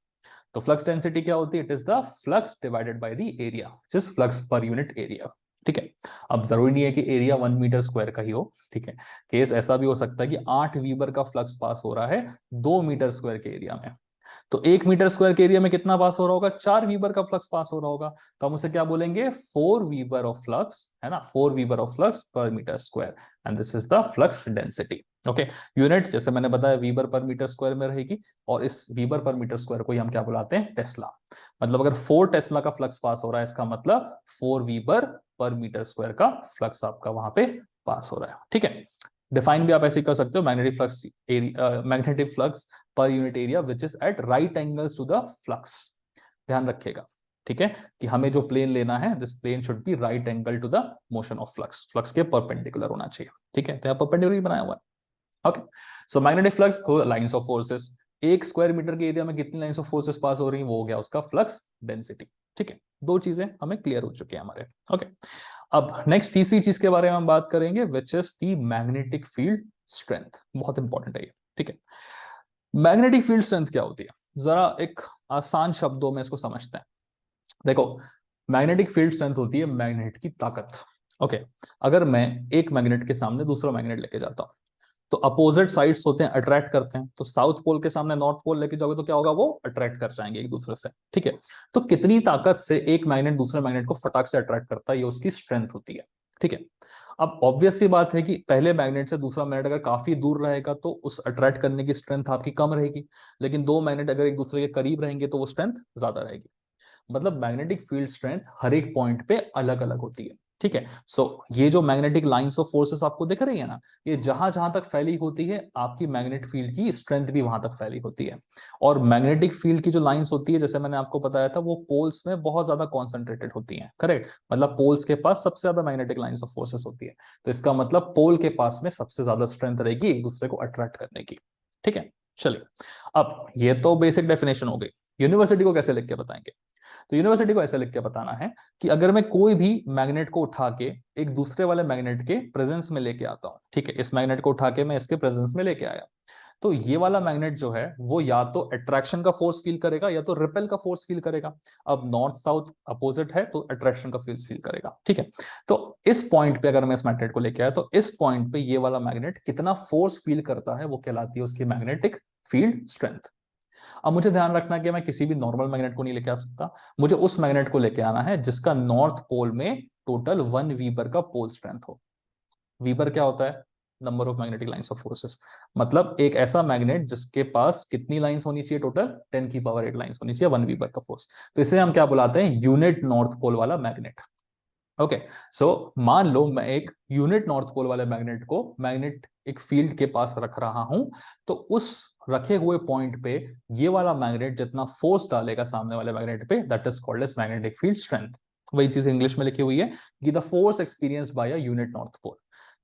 तो फ्लक्स डेंसिटी क्या होती है? It is the flux divided by the area, जिस फ्लक्स पर यूनिट एरिया, ठीक है। अब जरूरी नहीं है कि एरिया 1 मीटर स्क्वायर का ही हो, ठीक है। केस ऐसा भी हो सकता है कि 8 वीबर का फ्लक्स पास हो रहा है 2 मीटर स्क्वायर के एरिया में, तो 1 मीटर स्क्वायर के एरिया में कितना पास हो रहा होगा, 4 वीबर का फ्लक्स पास हो रहा होगा। तो हम उसे क्या बोलेंगे, 4 वीबर ऑफ फ्लक्स, है ना, 4 weber of flux per meter square, and this is the flux density. Okay, unit जैसे मैंने बताया वीबर पर मीटर स्क्वायर में रहेगी, और इस वीबर पर मीटर स्क्वायर को हम क्या बुलाते हैं, टेस्ला। मतलब अगर 4 टेस्ला का फ्लक्स पास हो रहा है, इसका मतलब 4 वीबर पर मीटर स्क्वायर का फ्लक्स आपका वहां पे पास हो रहा है। ठीक है, डिफाइन भी आप ऐसे कर सकते हो, magnetic flux per unit area which is at right angles to the flux. ध्यान रखिएगा, ठीक है, कि हमें जो प्लेन लेना है, this plane should be right angle to the motion of flux, flux के परपेंडिकुलर होना चाहिए। ठीक है, तो यहाँ परपेंडिकुलर बनाया हुआ है। Okay, so magnetic flux through lines of forces, 1 square meter के एरिया में कितनी लाइंस ऑफ फोर्सेस पास हो रही है, वो हो गया उसका फ्लक्स डेंसिटी। ठीक है, दो चीजें हमें क्लियर हो चुकी है हमारे। ओके, अब नेक्स्ट तीसरी चीज के बारे में हम बात करेंगे, which is the magnetic field strength. बहुत इंपॉर्टेंट है ये। ठीक है, मैग्नेटिक फील्ड स्ट्रेंथ क्या होती है, जरा एक आसान शब्दों में इसको समझते हैं। देखो, मैग्नेटिक फील्ड स्ट्रेंथ होती है मैग्नेट की ताकत। ओके, अगर मैं एक मैग्नेट के सामने दूसरा मैग्नेट लेके जाता हूं, तो अपोजिट साइड्स होते हैं, अट्रैक्ट करते हैं। तो साउथ पोल के सामने नॉर्थ पोल लेके जाओगे तो क्या होगा, वो अट्रैक्ट कर जाएंगे एक दूसरे से। ठीक है, तो कितनी ताकत से एक मैग्नेट दूसरे मैग्नेट को फटाक से अट्रैक्ट करता है, ये उसकी स्ट्रेंथ होती है। ठीक है, अब ऑब्वियस सी बात है कि पहले मैग्नेट से दूसरा मैग्नेट अगर काफी दूर रहेगा तो उस अट्रैक्ट करने की स्ट्रेंथ आपकी कम रहेगी, लेकिन दो मैग्नेट अगर एक दूसरे के करीब रहेंगे तो वो स्ट्रेंथ ज्यादा रहेगी। मतलब मैग्नेटिक फील्ड स्ट्रेंथ हर एक पॉइंट पे अलग अलग होती है। ठीक है, सो ये जो मैग्नेटिक लाइंस ऑफ फोर्सेस आपको दिख रही है ना, ये जहां जहां तक फैली होती है, आपकी मैग्नेटिक फील्ड की स्ट्रेंथ भी वहां तक फैली होती है। और मैग्नेटिक फील्ड की जो लाइंस होती है, जैसे मैंने आपको बताया था, वो पोल्स में बहुत ज्यादा कॉन्सेंट्रेटेड होती है। करेक्ट, मतलब पोल्स के पास सबसे ज्यादा मैग्नेटिक लाइंस ऑफ फोर्सेस होती है। तो इसका मतलब पोल के पास में सबसे ज्यादा स्ट्रेंथ रहेगी एक दूसरे को अट्रैक्ट करने की। ठीक है, चलिए, अब ये तो बेसिक डेफिनेशन हो गई। यूनिवर्सिटी को कैसे लिख के बताएंगे, तो यूनिवर्सिटी को ऐसे लिख के बताना है कि अगर मैं कोई भी मैग्नेट को उठा के एक दूसरे वाले मैग्नेट के प्रेजेंस में लेके आता हूं, ठीक है, इस मैग्नेट को उठा के मैं इसके प्रेजेंस में लेके आया, तो ये वाला मैग्नेट जो है वो या तो अट्रैक्शन का फोर्स फील करेगा या तो रिपेल का फोर्स फील करेगा। अब नॉर्थ साउथ अपोजिट है तो अट्रैक्शन का फोर्स फील करेगा। ठीक है, तो इस पॉइंट पे अगर मैं इस मैग्नेट को लेके आया, तो इस पॉइंट पे ये वाला मैग्नेट कितना फोर्स फील करता है, वो कहलाती है उसकी मैग्नेटिक फील्ड स्ट्रेंथ। अब मुझे ध्यान रखना कि मैं किसी भी नॉर्मल मैग्नेट को नहीं लेके आ सकता, मुझे उस मैग्नेट को लेके आना है जिसका नॉर्थ पोल में टोटल 1 वीबर का पोल स्ट्रेंथ हो। वीबर क्या होता है, number of magnetic lines of forces. मतलब एक ऐसा मैग्नेट जिसके पास कितनी लाइंस होनी चाहिए, टोटल 10⁸ लाइंस होनी चाहिए 1 वीबर का फोर्स। तो इसे हम क्या बुलाते हैं, यूनिट नॉर्थ पोल वाला मैग्नेट। ओके, सो मान लो मैं एक यूनिट नॉर्थ पोल वाले मैग्नेट को मैग्नेट एक फील्ड के पास रख रहा हूं, तो उस रखे हुए पॉइंट पे ये वाला मैग्नेट जितना फोर्स डालेगा सामने वाले मैग्नेट पे, that is called as magnetic field strength. वही चीज इंग्लिश में लिखी हुई है कि the force experienced by a unit north pole.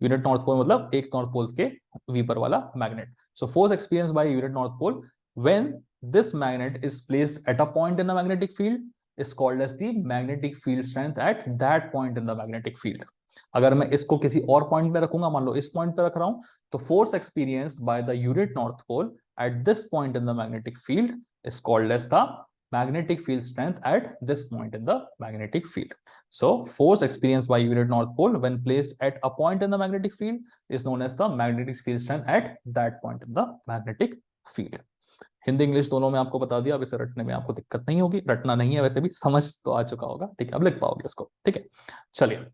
Unit north pole मतलब एक नॉर्थ पोल के वीपर वाला magnet. So force experienced by unit north pole when this magnet is placed at a point in a magnetic field is called as the magnetic field strength at that point in the magnetic field। अगर मैं इसको किसी और point पे रखूंगा, मान लो इस point पे रख रहा हूं, तो force experienced by the unit north pole at this point in the magnetic field is called as the magnetic field strength at this point in the magnetic field। So force experienced by unit north pole when placed at a point in the magnetic field is known as the magnetic field strength at that point in the magnetic field। Hindi English दोनों में आपको बता दिया, अब इसे रटने में आपको दिक्कत नहीं होगी, रटना नहीं है, वैसे भी समझ तो आ चुका होगा। ठीक है, अब लिख पाओगे इसको। ठीक है, चलिए,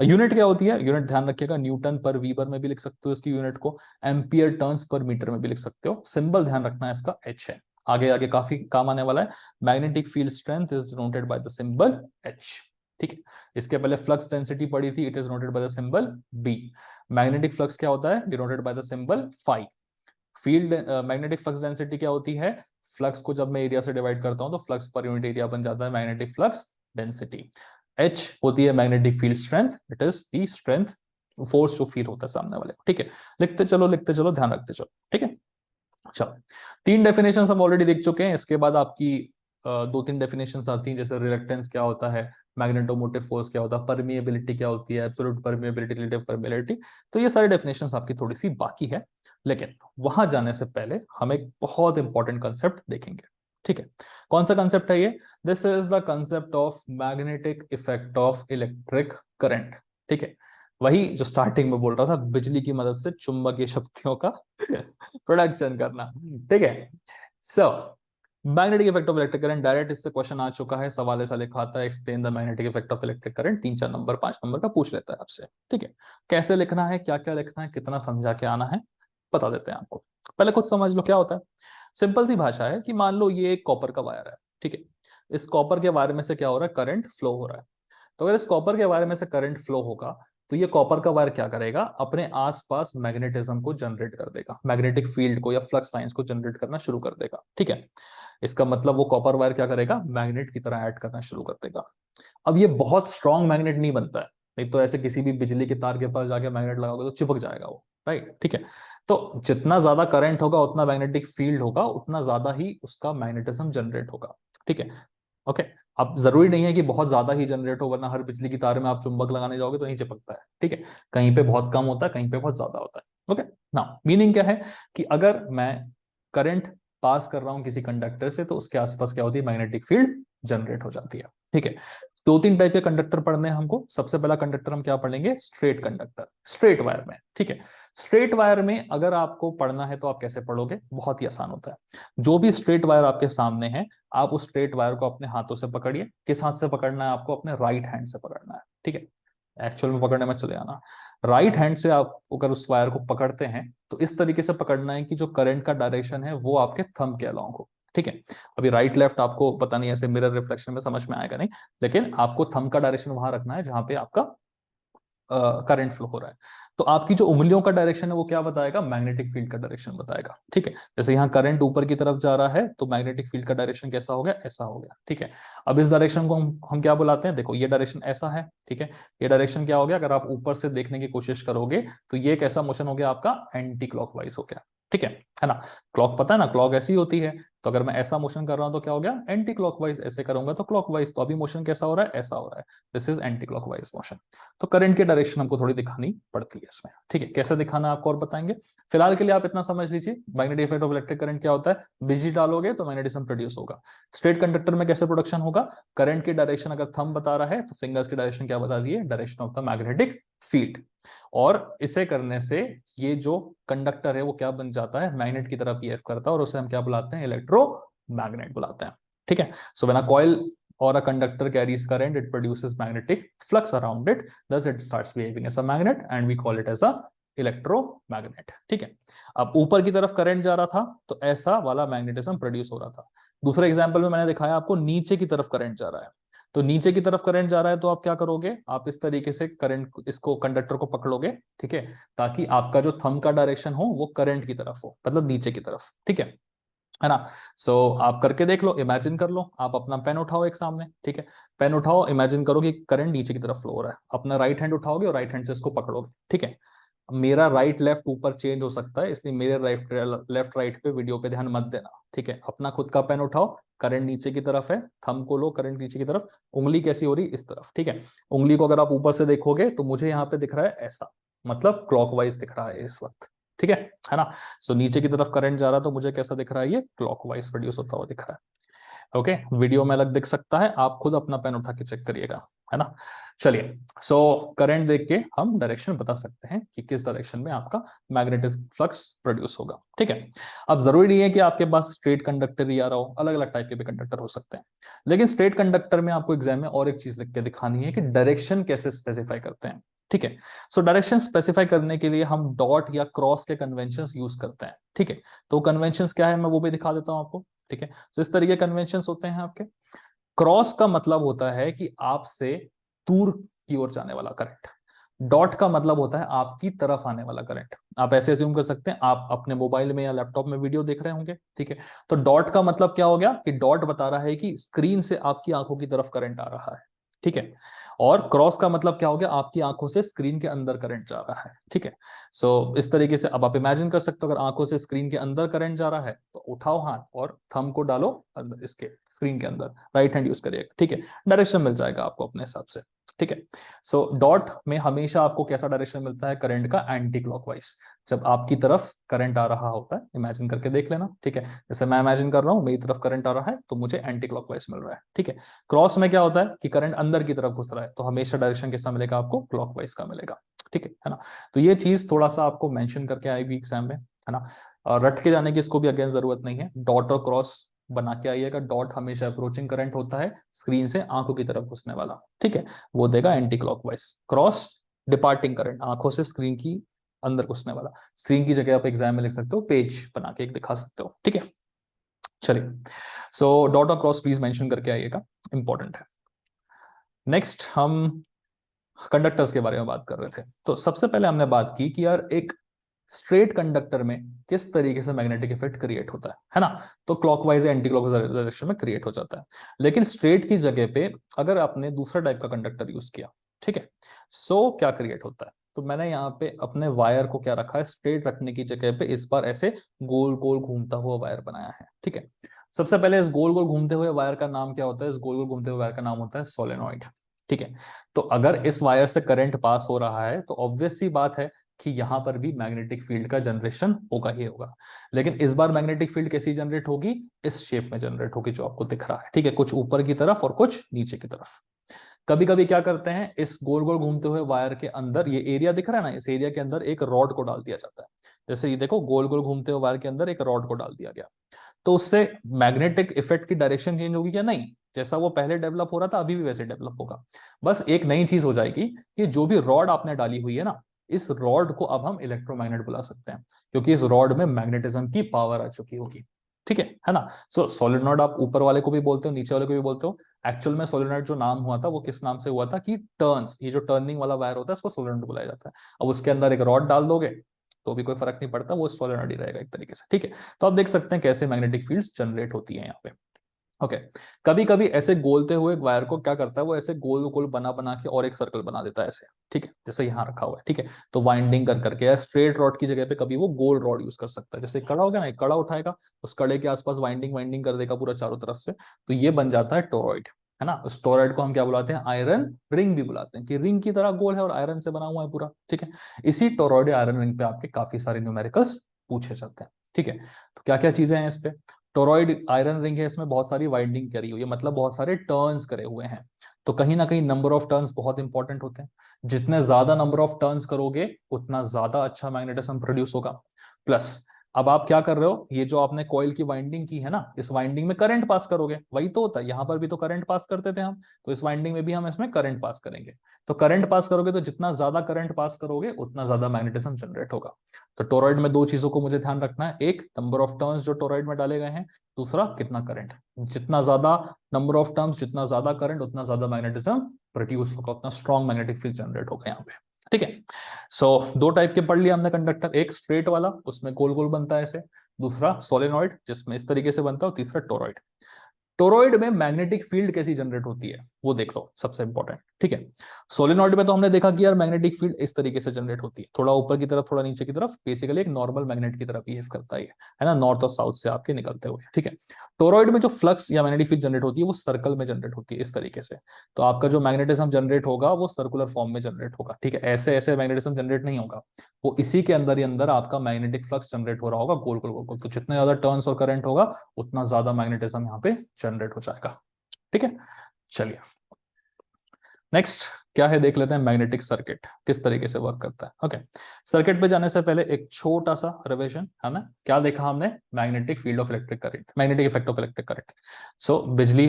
यूनिट क्या होती है, यूनिट ध्यान रखिएगा, न्यूटन पर वीबर में भी लिख सकते हो इसकी यूनिट को, एम्पियर टर्न्स पर मीटर में भी लिख सकते हो। सिंबल ध्यान रखना है इसका एच है, आगे आगे काफी काम आने वाला है। Magnetic field strength is denoted by the symbol H. ठीक है, इसके पहले फ्लक्स डेंसिटी पड़ी थी, it is denoted by the symbol B. Magnetic flux क्या होता है, denoted by the symbol phi. Field magnetic flux density क्या होती है, फ्लक्स को जब मैं एरिया से डिवाइड करता हूं तो फ्लक्स पर यूनिट एरिया बन जाता है मैग्नेटिक फ्लक्स डेंसिटी। एच होती है magnetic field strength, it is the strength, force जो फील होता है सामने वाले। ठीक है, लिखते चलो, ध्यान रखते चलो। ठीक है, चलो, 3 डेफिनेशन हम ऑलरेडी देख चुके हैं। इसके बाद आपकी 2-3 डेफिनेशन आती हैं, जैसे रिलक्टेंस क्या होता है, मैग्नेटोमोटिव फोर्स क्या होता है, परमिएबिलिटी क्या होती है, एब्सोल्यूट परमिएबिलिटी, रिलेटिव परमिएबिलिटी। तो ये सारी डेफिनेशंस आपकी थोड़ी सी बाकी है, लेकिन वहां जाने से पहले हम एक बहुत इंपॉर्टेंट कंसेप्ट देखेंगे। ठीक है, कौन सा कंसेप्ट है ये, this is the concept of magnetic effect of electric current. ठीक है, वही जो स्टार्टिंग में बोल रहा था, बिजली की मदद से चुंबकीय शक्तियों का प्रोडक्शन करना। ठीक है, so magnetic effect of electric current, direct इससे क्वेश्चन आ चुका है, सवाल ऐसा लिखा आता है, explain the magnetic effect of electric current, 3 4 number 5 number का पूछ लेता है आपसे। ठीक है, कैसे लिखना है, क्या क्या लिखना है, कितना समझा के आना है, बता देते हैं आपको। पहले खुद समझ लो क्या होता है। सिंपल सी भाषा है कि मान लो ये एक कॉपर का वायर है। ठीक है, इस कॉपर के वायर में से क्या हो रहा है, करंट फ्लो हो रहा है। तो अगर इस कॉपर के वायर में से करंट फ्लो होगा तो ये कॉपर का वायर क्या करेगा, अपने आसपास मैग्नेटिज्म को जनरेट कर देगा, मैग्नेटिक फील्ड को या फ्लक्स लाइंस को जनरेट करना शुरू कर देगा। ठीक है, इसका मतलब वो कॉपर वायर क्या करेगा, मैग्नेट की तरह ऐड करना शुरू कर देगा। अब ये बहुत स्ट्रॉन्ग मैग्नेट नहीं बनता है, नहीं तो ऐसे किसी भी बिजली के तार के पास जाके मैग्नेट लगाओगे तो चिपक जाएगा वो, राइट। ठीक है, तो जितना ज्यादा करंट होगा उतना मैग्नेटिक फील्ड होगा, उतना ज्यादा ही उसका मैग्नेटिज्म जनरेट होगा। ठीक है, ओके। अब जरूरी नहीं है कि बहुत ज्यादा ही जनरेट हो, वरना हर बिजली की तार में आप चुंबक लगाने जाओगे तो नहीं चिपकता है। ठीक है, कहीं पे बहुत कम होता है, कहीं पे बहुत ज्यादा होता है। ओके ना, मीनिंग क्या है कि अगर मैं करंट पास कर रहा हूं किसी कंडक्टर से तो उसके आसपास क्या होती है, मैग्नेटिक फील्ड जनरेट हो जाती है। ठीक है, 2 3 टाइप के कंडक्टर पढ़ने हैं हमको। सबसे पहला कंडक्टर हम क्या पढ़ेंगे, स्ट्रेट कंडक्टर, स्ट्रेट वायर में। ठीक है, स्ट्रेट वायर में अगर आपको पढ़ना है तो आप कैसे पढ़ोगे, बहुत ही आसान होता है। जो भी स्ट्रेट वायर आपके सामने है, आप उस स्ट्रेट वायर को अपने हाथों से पकड़िए। किस हाथ से पकड़ना है आपको, अपने राइट हैंड से पकड़ना है। ठीक है, एक्चुअल में पकड़ने में चले आना, राइट हैंड से आप अगर उस वायर को पकड़ते हैं तो इस तरीके से पकड़ना है कि जो करंट का डायरेक्शन है वो आपके थंब के अलाउंग हो। ठीक है, अभी राइट लेफ्ट आपको पता नहीं, ऐसे मिरर रिफ्लेक्शन में समझ में आएगा नहीं, लेकिन आपको थंब का डायरेक्शन वहां रखना है जहां पे आपका करंट फ्लो हो रहा है। तो आपकी जो उंगलियों का डायरेक्शन है वो क्या बताएगा, मैग्नेटिक फील्ड का डायरेक्शन बताएगा। ठीक है, जैसे यहाँ करंट ऊपर की तरफ जा रहा है तो मैग्नेटिक फील्ड का डायरेक्शन कैसा हो गया, ऐसा हो गया। ठीक है, अब इस डायरेक्शन को हम क्या बुलाते हैं, देखो ये डायरेक्शन ऐसा है। ठीक है, ये डायरेक्शन क्या हो गया, अगर आप ऊपर से देखने की कोशिश करोगे तो ये कैसा मोशन हो गया आपका, एंटी क्लॉकवाइज हो गया। ठीक है ना, क्लॉक पता है ना, क्लॉक ऐसी होती है। तो अगर मैं ऐसा मोशन कर रहा हूं तो क्या हो गया, एंटी क्लॉकवाइज, ऐसे करूंगा तो क्लॉकवाइज। तो अभी मोशन कैसा हो रहा है, ऐसा हो रहा है, this is anti clockwise motion. तो करंट की डायरेक्शन हमको थोड़ी दिखानी पड़ती है इसमें। ठीक है, कैसे दिखाना है आपको और बताएंगे। फिलहाल के लिए आप इतना समझ लीजिए, magnetic effect of electric current क्या होता है, बिजली डालोगे तो मैग्नेटिज्म प्रोड्यूस होगा। स्ट्रेट कंडक्टर में कैसे प्रोडक्शन होगा, करंट की डायरेक्शन अगर थंब बता रहा है तो फिंगर्स की डायरेक्शन क्या बता दिए, direction of the magnetic field. और इसे करने से ये जो कंडक्टर है वो क्या बन जाता है, मैग्नेट की तरह बिहेव करता है, और उसे हम क्या बुलाते हैं, इलेक्ट्रोमैग्नेट बुलाते हैं। ठीक है, so when a coil or a conductor carries current, it produces magnetic flux around it, thus it starts behaving as a magnet and we call it as a electromagnet. ठीक है, अब ऊपर की तरफ करंट जा रहा था तो ऐसा वाला मैग्नेटिज्म प्रोड्यूस हो रहा था। दूसरे एग्जांपल में मैंने दिखाया आपको नीचे की तरफ करंट जा रहा है, तो नीचे की तरफ करंट जा रहा है तो आप क्या करोगे, आप इस तरीके से करंट, इसको कंडक्टर को पकड़ोगे। ठीक है, ताकि आपका जो थंब का डायरेक्शन हो वो करंट की तरफ हो, मतलब नीचे की तरफ। ठीक है ना। सो आप करके देख लो, इमेजिन कर लो, आप अपना पेन उठाओ एक सामने। ठीक है, पेन उठाओ, इमेजिन करो कि करंट नीचे की तरफ फ्लो हो रहा है, अपना राइट हैंड उठाओगे और राइट हैंड से इसको पकड़ोगे। ठीक है, मेरा राइट लेफ्ट ऊपर चेंज हो सकता है, इसलिए मेरे लेफ्ट राइट पे वीडियो पे ध्यान मत देना। ठीक है, अपना खुद का पेन उठाओ, करंट नीचे की तरफ है, थंब को लो, करंट नीचे की तरफ, उंगली कैसी हो रही, इस तरफ। ठीक है, उंगली को अगर आप ऊपर से देखोगे तो मुझे यहाँ पे दिख रहा है ऐसा, मतलब क्लॉकवाइज दिख रहा है इस वक्त। ठीक है ना। सो नीचे की तरफ करंट जा रहा है तो मुझे कैसा दिख रहा है, ये क्लॉकवाइज प्रोड्यूस होता हुआ दिख रहा है। ओके, वीडियो में अलग दिख सकता है, आप खुद अपना पेन उठा के चेक करिएगा, है ना। चलिए, सो करंट देख के हम डायरेक्शन बता सकते हैं कि किस डायरेक्शन में आपका मैग्नेटिक फ्लक्स प्रोड्यूस होगा। ठीक है, अब जरूरी नहीं है कि आपके पास स्ट्रेट कंडक्टर ही आ रहा हो, अलग अलग टाइप के भी कंडक्टर हो सकते हैं। लेकिन स्ट्रेट कंडक्टर में आपको एग्जाम में और एक चीज लिख के दिखानी है कि डायरेक्शन कैसे स्पेसिफाई करते हैं। ठीक है, सो डायरेक्शन स्पेसिफाई करने के लिए हम डॉट या क्रॉस के कन्वेंशंस यूज करते हैं। ठीक है, तो कन्वेंशंस क्या है मैं वो भी दिखा देता हूं आपको। ठीक है, तो इस तरीके कन्वेंशंस होते हैं आपके। क्रॉस का मतलब होता है कि आपसे दूर की ओर जाने वाला करंट। डॉट का मतलब होता है आपकी तरफ आने वाला करंट। आप ऐसे अज्यूम कर सकते हैं, आप अपने मोबाइल में या लैपटॉप में वीडियो देख रहे होंगे। ठीक है, तो डॉट का मतलब क्या हो गया कि डॉट बता रहा है कि स्क्रीन से आपकी आंखों की तरफ करंट आ रहा है। ठीक है, और क्रॉस का मतलब क्या हो गया, आपकी आंखों से स्क्रीन के अंदर करंट जा रहा है। ठीक है, सो इस तरीके से अब आप इमेजिन कर सकते हो, अगर आंखों से स्क्रीन के अंदर करंट जा रहा है तो उठाओ हाथ और थंब को डालो अंदर, इसके स्क्रीन के अंदर, राइट हैंड यूज करिएगा। ठीक है, डायरेक्शन मिल जाएगा आपको अपने हिसाब से। ठीक है, सो डॉट में हमेशा आपको कैसा डायरेक्शन मिलता है, करंट का एंटी क्लॉकवाइज। जब आपकी तरफ करंट आ रहा होता है, इमेजिन करके देख लेना। ठीक है, जैसे मैं इमेजिन कर रहा हूं मेरी तरफ करंट आ रहा है तो मुझे एंटी क्लॉकवाइज मिल रहा है। ठीक है, क्रॉस में क्या होता है कि करंट अंदर की तरफ घुस रहा है तो हमेशा डायरेक्शन कैसा मिलेगा आपको, क्लॉकवाइज का मिलेगा। ठीक है ना। तो ये चीज थोड़ा सा आपको मेंशन करके आएगी एग्जाम में, है ना। और रट के जाने की इसको भी अगेन जरूरत नहीं है, डॉट और क्रॉस बना के आइएगा। डॉट हमेशा अप्रोचिंग करंट होता है, स्क्रीन से आंखों की तरफ घुसने वाला, ठीक है, वो देगा anti clockwise. Cross departing current, आंखों से स्क्रीन की अंदर घुसने वाला। स्क्रीन की जगह आप एग्जाम में लिख सकते हो, पेज बना के एक दिखा सकते हो, ठीक है। चलिए, सो डॉट और क्रॉस प्लीज मेंशन करके आइएगा, इंपॉर्टेंट है। नेक्स्ट हम कंडक्टर्स के बारे में बात कर रहे थे। तो सबसे पहले हमने बात की कि यार एक स्ट्रेट कंडक्टर में किस तरीके से मैग्नेटिक इफेक्ट क्रिएट होता है ना। तो क्लॉकवाइज या एंटी क्लॉकवाइज डायरेक्शन में क्रिएट हो जाता है। लेकिन स्ट्रेट की जगह पे अगर आपने दूसरा टाइप का कंडक्टर यूज किया, ठीक है, सो क्या क्रिएट होता है। तो मैंने यहाँ पे अपने वायर को क्या रखा है, स्ट्रेट रखने की जगह पे इस बार ऐसे गोल गोल घूमता हुआ वायर बनाया है, ठीक है। सबसे पहले इस गोल गोल घूमते हुए वायर का नाम क्या होता है, इस गोल गोल घूमते हुए वायर का नाम होता है सोलेनॉइड, ठीक है। तो अगर इस वायर से करंट पास हो रहा है तो ऑब्वियस सी बात है कि यहां पर भी मैग्नेटिक फील्ड का जनरेशन होगा ही होगा। लेकिन इस बार मैग्नेटिक फील्ड कैसी जनरेट होगी, इस शेप में जनरेट होगी जो आपको दिख रहा है, ठीक है, कुछ ऊपर की तरफ और कुछ नीचे की तरफ। कभी कभी क्या करते हैं, इस गोल गोल घूमते हुए वायर के अंदर ये एरिया दिख रहा है ना, इस एरिया के अंदर एक रॉड को डाल दिया जाता है। जैसे ये देखो, गोल गोल घूमते हुए वायर के अंदर एक रॉड को डाल दिया गया, तो उससे मैग्नेटिक इफेक्ट की डायरेक्शन चेंज होगी क्या, नहीं। जैसा वो पहले डेवलप हो रहा था अभी भी वैसे डेवलप होगा। बस एक नई चीज हो जाएगी कि जो भी रॉड आपने डाली हुई है ना, इस रॉड को अब हम इलेक्ट्रोमैग्नेट बुला सकते हैं, क्योंकि इस रॉड में मैग्नेटिज्म की पावर आ चुकी होगी, ठीक है ना। सो सोलेनॉइड आप ऊपर वाले को भी बोलते हो, नीचे वाले को भी बोलते हो। एक्चुअल में सोलेनॉइड जो नाम हुआ था वो किस नाम से हुआ था कि टर्न्स, ये जो टर्निंग वाला वायर होता है इसको सोलेनॉइड बुलाया जाता है। अब उसके अंदर एक रॉड डाल दोगे तो भी कोई फर्क नहीं पड़ता, वो सोलेनॉइड ही रहेगा एक तरीके से, ठीक है। तो आप देख सकते हैं कैसे मैग्नेटिक फील्ड्स जनरेट होती है यहाँ पे। ओके, कभी कभी ऐसे गोलते हुए वायर को क्या करता है, वो ऐसे गोल गोल बना बना के और एक सर्कल बना देता है ऐसे, ठीक है, जैसे यहाँ रखा हुआ है, ठीक है। तो वाइंडिंग कर करके या स्ट्रेट रॉड की जगह पे कभी वो गोल रॉड यूज कर सकता है। जैसे कड़ा हो गया ना, एक कड़ा उठाएगा, उस कड़े के आसपास वाइंडिंग वाइंडिंग कर देगा पूरा चारों तरफ से, तो ये बन जाता है टोरॉइड, है ना। उस टोरॉइड को हम क्या बुलाते हैं, आयरन रिंग भी बुलाते हैं, कि रिंग की तरह गोल है और आयरन से बना हुआ है पूरा, ठीक है। इसी टोरॉइड आयरन रिंग पे आपके काफी सारे न्यूमेरिकल्स पूछे जाते हैं, ठीक है। तो क्या क्या चीजें हैं इस पे, टोरॉइड आयरन रिंग है, इसमें बहुत सारी वाइंडिंग करी हुई है, मतलब बहुत सारे टर्न्स करे हुए हैं। तो कहीं ना कहीं नंबर ऑफ टर्न्स बहुत इंपॉर्टेंट होते हैं। जितने ज्यादा नंबर ऑफ टर्न्स करोगे उतना ज्यादा अच्छा मैग्नेटिज्म प्रोड्यूस होगा। प्लस अब आप क्या कर रहे हो, ये जो आपने कॉइल की वाइंडिंग की है ना, इस वाइंडिंग में करंट पास करोगे, वही तो होता है, यहां पर भी तो करंट पास करते थे हम, तो इस वाइंडिंग में भी हम इसमें करंट पास करेंगे। तो करंट पास करोगे तो जितना ज्यादा करंट पास करोगे उतना ज्यादा मैग्नेटिज्म जनरेट होगा। तो टोरॉइड में दो चीजों को मुझे ध्यान रखना है, एक नंबर ऑफ टर्न्स जो टोरॉइड में डाले गए हैं, दूसरा कितना करंट। जितना ज्यादा नंबर ऑफ टर्म्स, जितना ज्यादा करंट, उतना ज्यादा मैग्नेटिज्म प्रोड्यूस होगा, उतना स्ट्रॉन्ग मैग्नेटिक फील्ड जनरेट होगा यहाँ पे, ठीक है। सो दो टाइप के पढ़ लिया हमने कंडक्टर, एक स्ट्रेट वाला उसमें गोल गोल बनता है ऐसे, दूसरा सोलेनॉइड जिसमें इस तरीके से बनता है, और तीसरा टोरॉइड। टोरॉइड में मैग्नेटिक फील्ड कैसी जनरेट होती है वो देख लो, सबसे इंपॉर्टेंट, ठीक है। सोलेनॉइड में तो हमने देखा कि यार मैग्नेटिक फील्ड इस तरीके से जनरेट होती है, थोड़ा ऊपर की तरफ थोड़ा नीचे की तरफ, बेसिकली एक नॉर्मल मैग्नेट की तरफ बिहेव करता है ना, नॉर्थ और साउथ से आपके निकलते हुए, ठीक है। टोरॉइड में जो फ्लक्स या मैग्नेटिक फील्ड जनरेट होती है वो सर्कल में जनरेट होती है इस तरीके से। तो आपका जो मैग्नेटिज्म जनरेट होगा वो सर्कुलर फॉर्म में जनरेट होगा, ठीक है, ऐसे ऐसे मैग्नेटिज्म जनरेट नहीं होगा, वो इसी के अंदर ही अंदर आपका मैग्नेटिक फ्लक्स जनरेट हो रहा होगा गोल गोल गोल गोल। तो जितने ज्यादा टर्न्स और करंट होगा उतना ज्यादा मैग्नेटिज्म यहाँ पे जनरेट हो जाएगा, ठीक है। चलिए, नेक्स्ट क्या है देख लेते हैं, मैग्नेटिक सर्किट किस तरीके से वर्क करता है। ओके, सर्किट पे जाने से पहले एक छोटा सा रिवीजन है ना, क्या देखा हमने, magnetic field of electric current, magnetic effect of electric current. So बिजली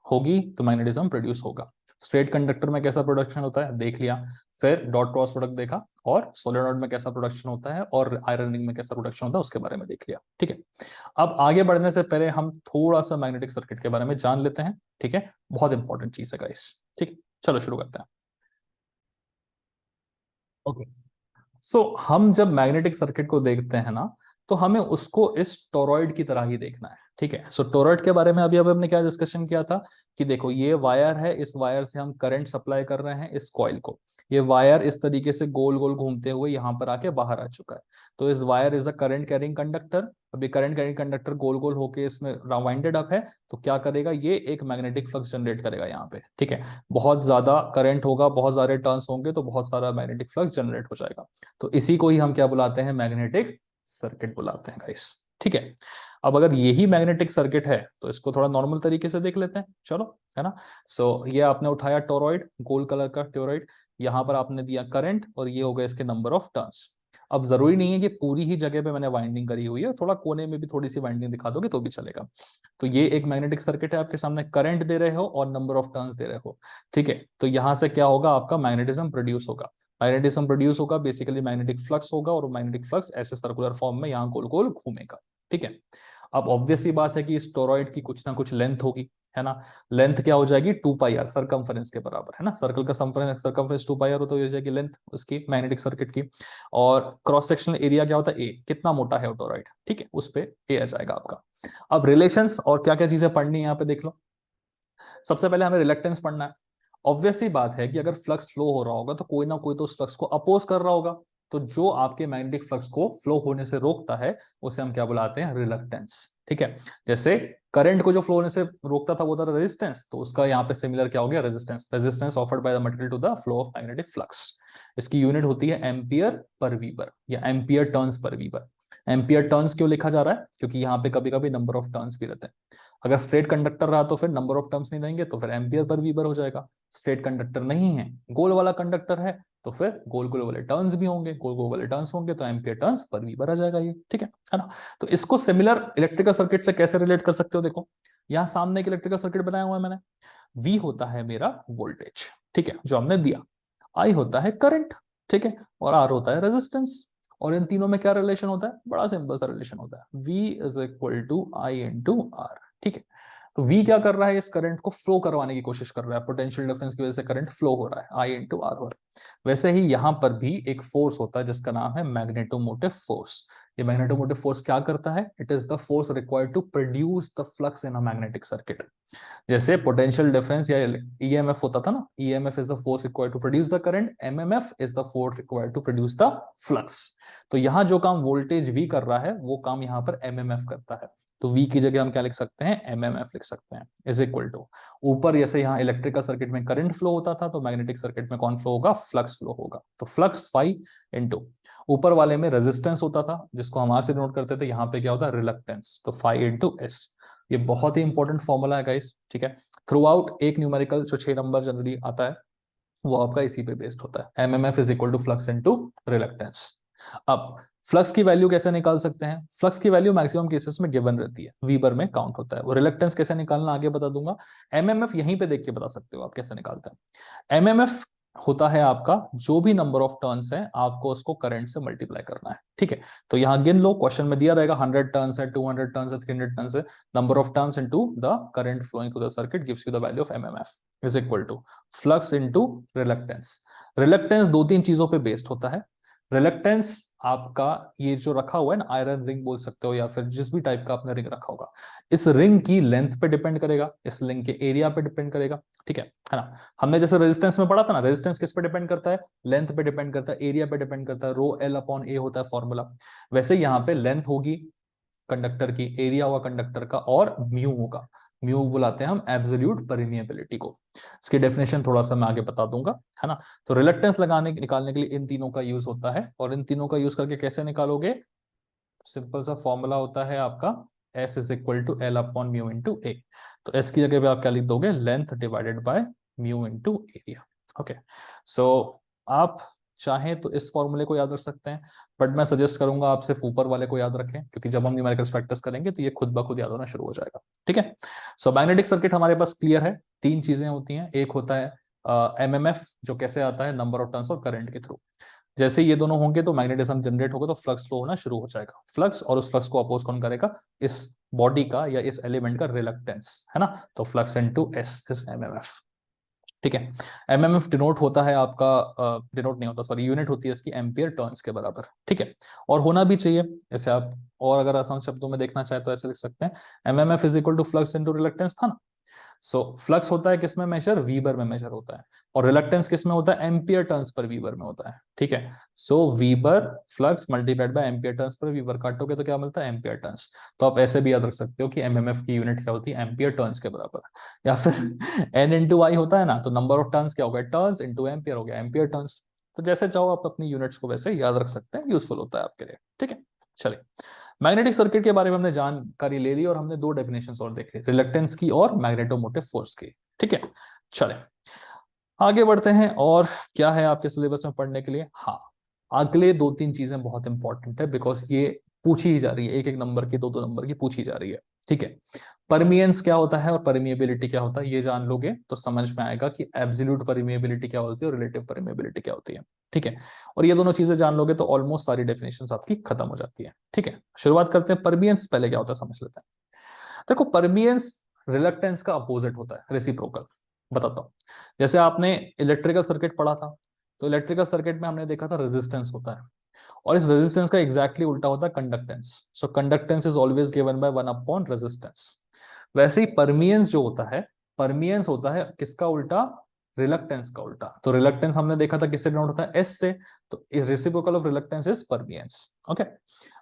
होगी तो मैग्नेटिज्म प्रोड्यूस होगा। स्ट्रेट कंडक्टर में कैसा प्रोडक्शन होता है देख लिया, फिर डॉट क्रॉस प्रोडक्ट देखा, और सोलेनॉइड में कैसा प्रोडक्शन होता है, और आयरन रिंग में कैसा प्रोडक्शन होता है उसके बारे में देख लिया, ठीक है। अब आगे बढ़ने से पहले हम थोड़ा सा मैग्नेटिक सर्किट के बारे में जान लेते हैं, ठीक है, बहुत इंपॉर्टेंट चीज है गाइस, ठीक है। चलो शुरू करते हैं। ओके, सो हम जब मैग्नेटिक सर्किट को देखते हैं ना, तो हमें उसको इस टोरॉइड की तरह ही देखना है, ठीक है। सो टोरॉइड के बारे में अभी अभी हमने क्या डिस्कशन किया था कि देखो ये वायर है, इस वायर से हम करंट सप्लाई कर रहे हैं इस कॉइल को, ये वायर इस तरीके से गोल गोल घूमते हुए यहाँ पर आके बाहर आ चुका है। तो इस wire is a current carrying conductor. अभी करंट कैरिंग कंडक्टर गोल गोल होके इसमें वाइंडेड अप है, तो क्या करेगा, ये एक मैग्नेटिक फ्लक्स जनरेट करेगा यहाँ पे, ठीक है। बहुत ज्यादा करंट होगा, बहुत सारे टर्न्स होंगे, तो बहुत सारा मैग्नेटिक फ्लक्स जनरेट हो जाएगा। तो इसी को ही हम क्या बुलाते हैं, मैग्नेटिक सर्किट बुलाते हैं गाइस, ठीक है। अब अगर यही मैग्नेटिक सर्किट है तो इसको थोड़ा नॉर्मल तरीके से देख लेते हैं, चलो, है ना। सो ये आपने उठाया टोरॉइड, गोल्ड कलर का टोरॉइड, यहां पर आपने दिया करंट, और ये हो गया इसके नंबर ऑफ टर्न्स। अब जरूरी नहीं है कि पूरी ही जगह पे मैंने वाइंडिंग करी हुई है, थोड़ा कोने में भी थोड़ी सी वाइंडिंग दिखा दोगे तो भी चलेगा। तो ये एक मैग्नेटिक सर्किट है आपके सामने, करंट दे रहे हो और नंबर ऑफ टर्न्स दे रहे हो, ठीक है। तो यहां से क्या होगा, आपका मैग्नेटिज्म प्रोड्यूस होगा। मैग्नेटिज्म प्रोड्यूस होगा, बेसिकली मैग्नेटिक फ्लक्स होगा, और मैग्नेटिक फ्लक्स ऐसे सर्कुलर फॉर्म में यहाँ गोल गोल घूमेगा, ठीक है। अब ऑब्वियस सी बात है कि इस टोरॉइड की कुछ ना कुछ लेंथ होगी, है ना। लेंथ क्या हो जाएगी, 2 पाई आर, सर्कमफरेंस के बराबर, है ना। सर्कल का सर्कमफरेंस 2 पाई आर होता है, हो जाएगी लेंथ उसकी मैग्नेटिक सर्किट की। और क्रॉस सेक्शनल एरिया क्या होता है, ए, कितना मोटा है टोरॉइड, ठीक है, उस पे ए आ जाएगा आपका। अब रिलेशंस और क्या क्या चीजें पढ़नी है यहाँ पे देख लो। सबसे पहले हमें रिलेक्टेंस पढ़ना है। ऑब्वियस सी बात है कि अगर फ्लक्स फ्लो हो रहा होगा तो कोई ना कोई तो उस फ्लक्स को अपोज कर रहा होगा। तो जो आपके मैग्नेटिक फ्लक्स को फ्लो होने से रोकता है उसे हम क्या बुलाते हैं, रिलक्टेंस, ठीक है। जैसे करंट को जो फ्लो होने से रोकता था वो था रेजिस्टेंस, तो उसका यहाँ पे सिमिलर क्या हो गया, resistance. Resistance offered by the material to the flow of magnetic flux. इसकी यूनिट होती है एम्पियर पर वीबर या ampere turns per वीबर। Ampere turns क्यों लिखा जा रहा है, क्योंकि यहाँ पे कभी कभी नंबर ऑफ टर्न्स भी रहते हैं। अगर स्ट्रेट कंडक्टर रहा तो फिर नंबर ऑफ टर्म्स नहीं रहेंगे, तो फिर एम्पियर पर वीबर हो जाएगा। स्ट्रेट कंडक्टर नहीं है, गोल वाला कंडक्टर है, तो फिर गोल गोल वाले टर्न्स भी होंगे, गोल गोल वाले टर्न्स होंगे तो एम्पियर टर्न्स पर वीबर आ जाएगा ये, ठीक है ना। तो इसको सिमिलर इलेक्ट्रिकल सर्किट से कैसे रिलेट कर सकते हो, देखो यहाँ सामने एक इलेक्ट्रिकल सर्किट बनाया हुआ है मैंने। V होता है मेरा वोल्टेज, ठीक है, जो हमने दिया। I होता है करंट, ठीक है, और R होता है रेजिस्टेंस। और इन तीनों में क्या रिलेशन होता है, बड़ा सिंपल सा रिलेशन होता है, V is equal to I into R, ठीक है। तो V क्या कर रहा है, इस करंट को फ्लो करवाने की कोशिश कर रहा है, पोटेंशियल डिफरेंस की वजह से करंट फ्लो हो रहा है, आई इंटू आर हो रहा है। वैसे ही यहां पर भी एक फोर्स होता है जिसका नाम है मैग्नेटोमोटिव फोर्स। ये मैग्नेटोमोटिव फोर्स क्या करता है, it is the force required to produce the flux in a magnetic circuit. जैसे पोटेंशियल डिफरेंस या ईएमएफ होता था ना, EMF is the force required to produce the current, MMF is the force required to produce the flux. तो यहां जो काम voltage V कर रहा है वो काम यहां पर एमएमएफ करता है। तो वी की जगह हम क्या लिख सकते हैं, एमएमएफ लिख सकते हैं, इज इक्वल टू, ऊपर जैसे यहाँ इलेक्ट्रिकल सर्किट में करंट फ्लो होता था तो मैग्नेटिक सर्किट में कौन फ्लो होगा, फ्लक्स फ्लो होगा। तो फ्लक्स फाई इंटू, ऊपर वाले में रेजिस्टेंस होता था जिसको हम आर से नोट करते थे, यहाँ पे क्या होता है, रिलक्टेंस, तो फाई इंटू एस। ये बहुत ही इंपॉर्टेंट फॉर्मूला है गाइस, ठीक है। थ्रू आउट एक न्यूमेरिकल जो 6 नंबर जनरली आता है वो आपका इसी पे बेस्ड होता है, MMF is equal to flux into reluctance. अब फ्लक्स की वैल्यू कैसे निकाल सकते हैं, फ्लक्स की वैल्यू मैक्सिमम केसेस में गिवन रहती है, वीबर में काउंट होता है। वो रिलक्टेंस कैसे निकालना आगे बता दूंगा। एमएमएफ यहीं पे देख के बता सकते हो आप कैसे निकालते हैं। एमएमएफ होता है आपका जो भी नंबर ऑफ टर्न्स है आपको उसको करंट से मल्टीप्लाई करना है, ठीक है। तो यहां गिन लो, क्वेश्चन में दिया रहेगा 100 टर्न्स है, 200 टर्न्स है, 300 टर्न्स है। Number of turns into the current flowing through the circuit gives you the value of MMF is equal to flux into reluctance. Reluctance दो तीन चीजों पे बेस्ड होता है। रिलक्टेंस आपका ये जो रखा हुआ है ना, आयरन रिंग बोल सकते हो या फिर जिस भी टाइप का आपने रिंग रखा होगा, इस रिंग की लेंथ पे डिपेंड करेगा, इस रिंग के एरिया पे डिपेंड करेगा, ठीक है ना। हमने जैसे रेजिस्टेंस में पढ़ा था ना, रेजिस्टेंस किस पे डिपेंड करता है, लेंथ पे डिपेंड करता है, एरिया पे डिपेंड करता है, रो एल अपॉन ए होता है फॉर्मूला। वैसे यहाँ पे लेंथ होगी कंडक्टर की, एरिया होगा कंडक्टर का, और म्यू होगा। म्यू बुलाते हैं हम एब्सोल्यूट परमिएबिलिटी को। इसकी डेफिनेशन थोड़ा सा मैं आगे बता दूंगा, है ना। तो रिलक्टेंस निकालने के लिए इन तीनों का यूज होता है, और इन तीनों का यूज करके कैसे निकालोगे, सिंपल सा फॉर्मूला होता है आपका S is equal to L upon mu into a. तो S की जगह पे आप क्या लिख दोगे, length divided by mu into area, okay. So आप चाहें तो इस फॉर्मूले को याद रख सकते हैं, बट मैं सजेस्ट करूंगा आप सिर्फ ऊपर वाले को याद रखें, क्योंकि जब हम न्यूमेरिकल फैक्टर्स करेंगे तो ये खुद ब खुद याद होना शुरू हो जाएगा, ठीक है। सो मैग्नेटिक सर्किट हमारे पास क्लियर है, तीन चीजें होती हैं, एक होता है एमएमएफ जो कैसे आता है, नंबर ऑफ टर्न्स और करंट के थ्रू। जैसे ये दोनों होंगे तो मैग्नेटिज्म जनरेट होगा, तो फ्लक्स फ्लो होना शुरू हो जाएगा। फ्लक्स और उस फ्लक्स को अपोज कौन करेगा, इस बॉडी का या इस एलिमेंट का रिलक्टेंस, है ना। तो flux into S is MMF, ठीक है। एमएमएफ डिनोट होता है आपका, डिनोट नहीं होता सॉरी, यूनिट होती है इसकी एम्पियर टर्न्स के बराबर, ठीक है। और होना भी चाहिए ऐसे आप, और अगर आसान शब्दों में देखना चाहे तो ऐसे लिख सकते हैं, MMF is equal to flux into reluctance था ना। सो फ्लक्स होता है किसमें मेजर, वीबर में मेजर होता है, और रिलक्टेंस किसमें होता है, एम्पियर टर्न्स पर वीबर में होता है, ठीक है। So weber flux multiplied by ampere turns per weber काटोगे तो क्या मिलता है, एम्पियर टर्न्स। तो आप ऐसे भी याद रख सकते हो कि एमएमएफ की यूनिट क्या होती है, एम्पियर टर्न्स के बराबर। या फिर एन इंटू आई होता है ना, तो नंबर ऑफ टर्न्स क्या हो गया, टर्न्स इंटू एम्पियर हो गया, एम्पियर टर्न्स। तो जैसे चाहो आप अपनी यूनिट्स को वैसे याद रख सकते हैं, यूजफुल होता है आपके लिए, ठीक है। चलिए, मैग्नेटिक सर्किट के बारे में हमने जानकारी ले ली और हमने दो डेफिनेशंस और देखे, रिलक्टेंस की और मैग्नेटोमोटिव फोर्स की, ठीक है। चले आगे बढ़ते हैं, और क्या है आपके सिलेबस में पढ़ने के लिए, हाँ अगले 2-3 चीजें बहुत इंपॉर्टेंट है, बिकॉज ये पूछी ही जा रही है, एक एक नंबर की, 2-2 नंबर की पूछी जा रही है। ठीक है, परमियंस क्या होता है और परमिएबिलिटी क्या होता है, ये जान लोगे तो समझ में आएगा कि एब्सोल्यूट परमिएबिलिटी क्या होती है और रिलेटिव परमिएबिलिटी क्या होती है। ठीक है, और ये दोनों चीजें जान लोगे तो ऑलमोस्ट सारी डेफिनेशंस आपकी खत्म हो जाती है। ठीक है, शुरुआत करते हैं। परमियंस पहले क्या होता है समझ लेते हैं। देखो, परमियंस रिलक्टेंस का अपोजिट होता है, रेसिप्रोकल। बताता हूं। जैसे आपने इलेक्ट्रिकल सर्किट पढ़ा था, तो इलेक्ट्रिकल सर्किट में हमने देखा था रेजिस्टेंस होता है, और इस रेजिस्टेंस का एग्जैक्टली उल्टा होता है conductance. So conductance is always given by 1 upon resistance. वैसे ही परमियंस जो होता है, परमियंस होता है किसका उल्टा, रिलक्टेंस का उल्टा। तो रिलक्टेंस हमने देखा था किससे डिनोट होता है, एस से। तो reciprocal of reluctance is परमियंस। Okay,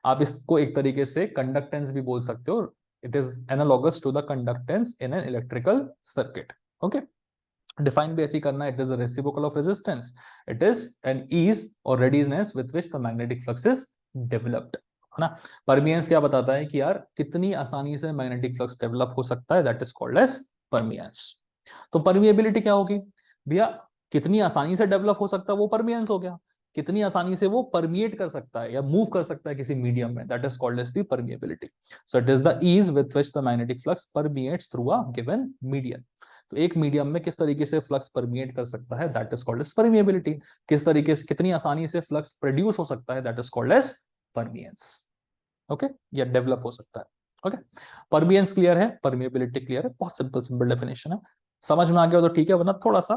आप इसको एक तरीके से कंडक्टेंस भी बोल सकते हो। It is analogous to the conductance in an electrical circuit. Okay, define भी ऐसी करना, it is the reciprocal of resistance, it is an ease or readiness with which the magnetic flux is developed, है ना। परमियंस क्या बताता है कि यार कितनी आसानी से मैग्नेटिक फ्लक्स डेवलप हो सकता है, that is called as permeance. तो परमिएबिलिटी क्या होगी भैया, कितनी आसानी से डेवलप हो सकता है वो परमियंस हो गया, कितनी आसानी से वो परमिएट कर सकता है या मूव कर सकता है किसी मीडियम में, that is called as the permeability. So it is the ease with which the magnetic flux permeates through a given medium. तो एक मीडियम में किस तरीके से फ्लक्स परमिएट कर सकता है, that is called as permeability. किस तरीके से, कितनी आसानी से फ्लक्स प्रोड्यूस हो सकता है, that is called as permeance. Okay, या डेवलप हो सकता है। ओके, परमियंस क्लियर है, परमिएबिलिटी क्लियर है, बहुत सिंपल सिंपल डेफिनेशन है। समझ में आ गया तो ठीक है, वरना थोड़ा सा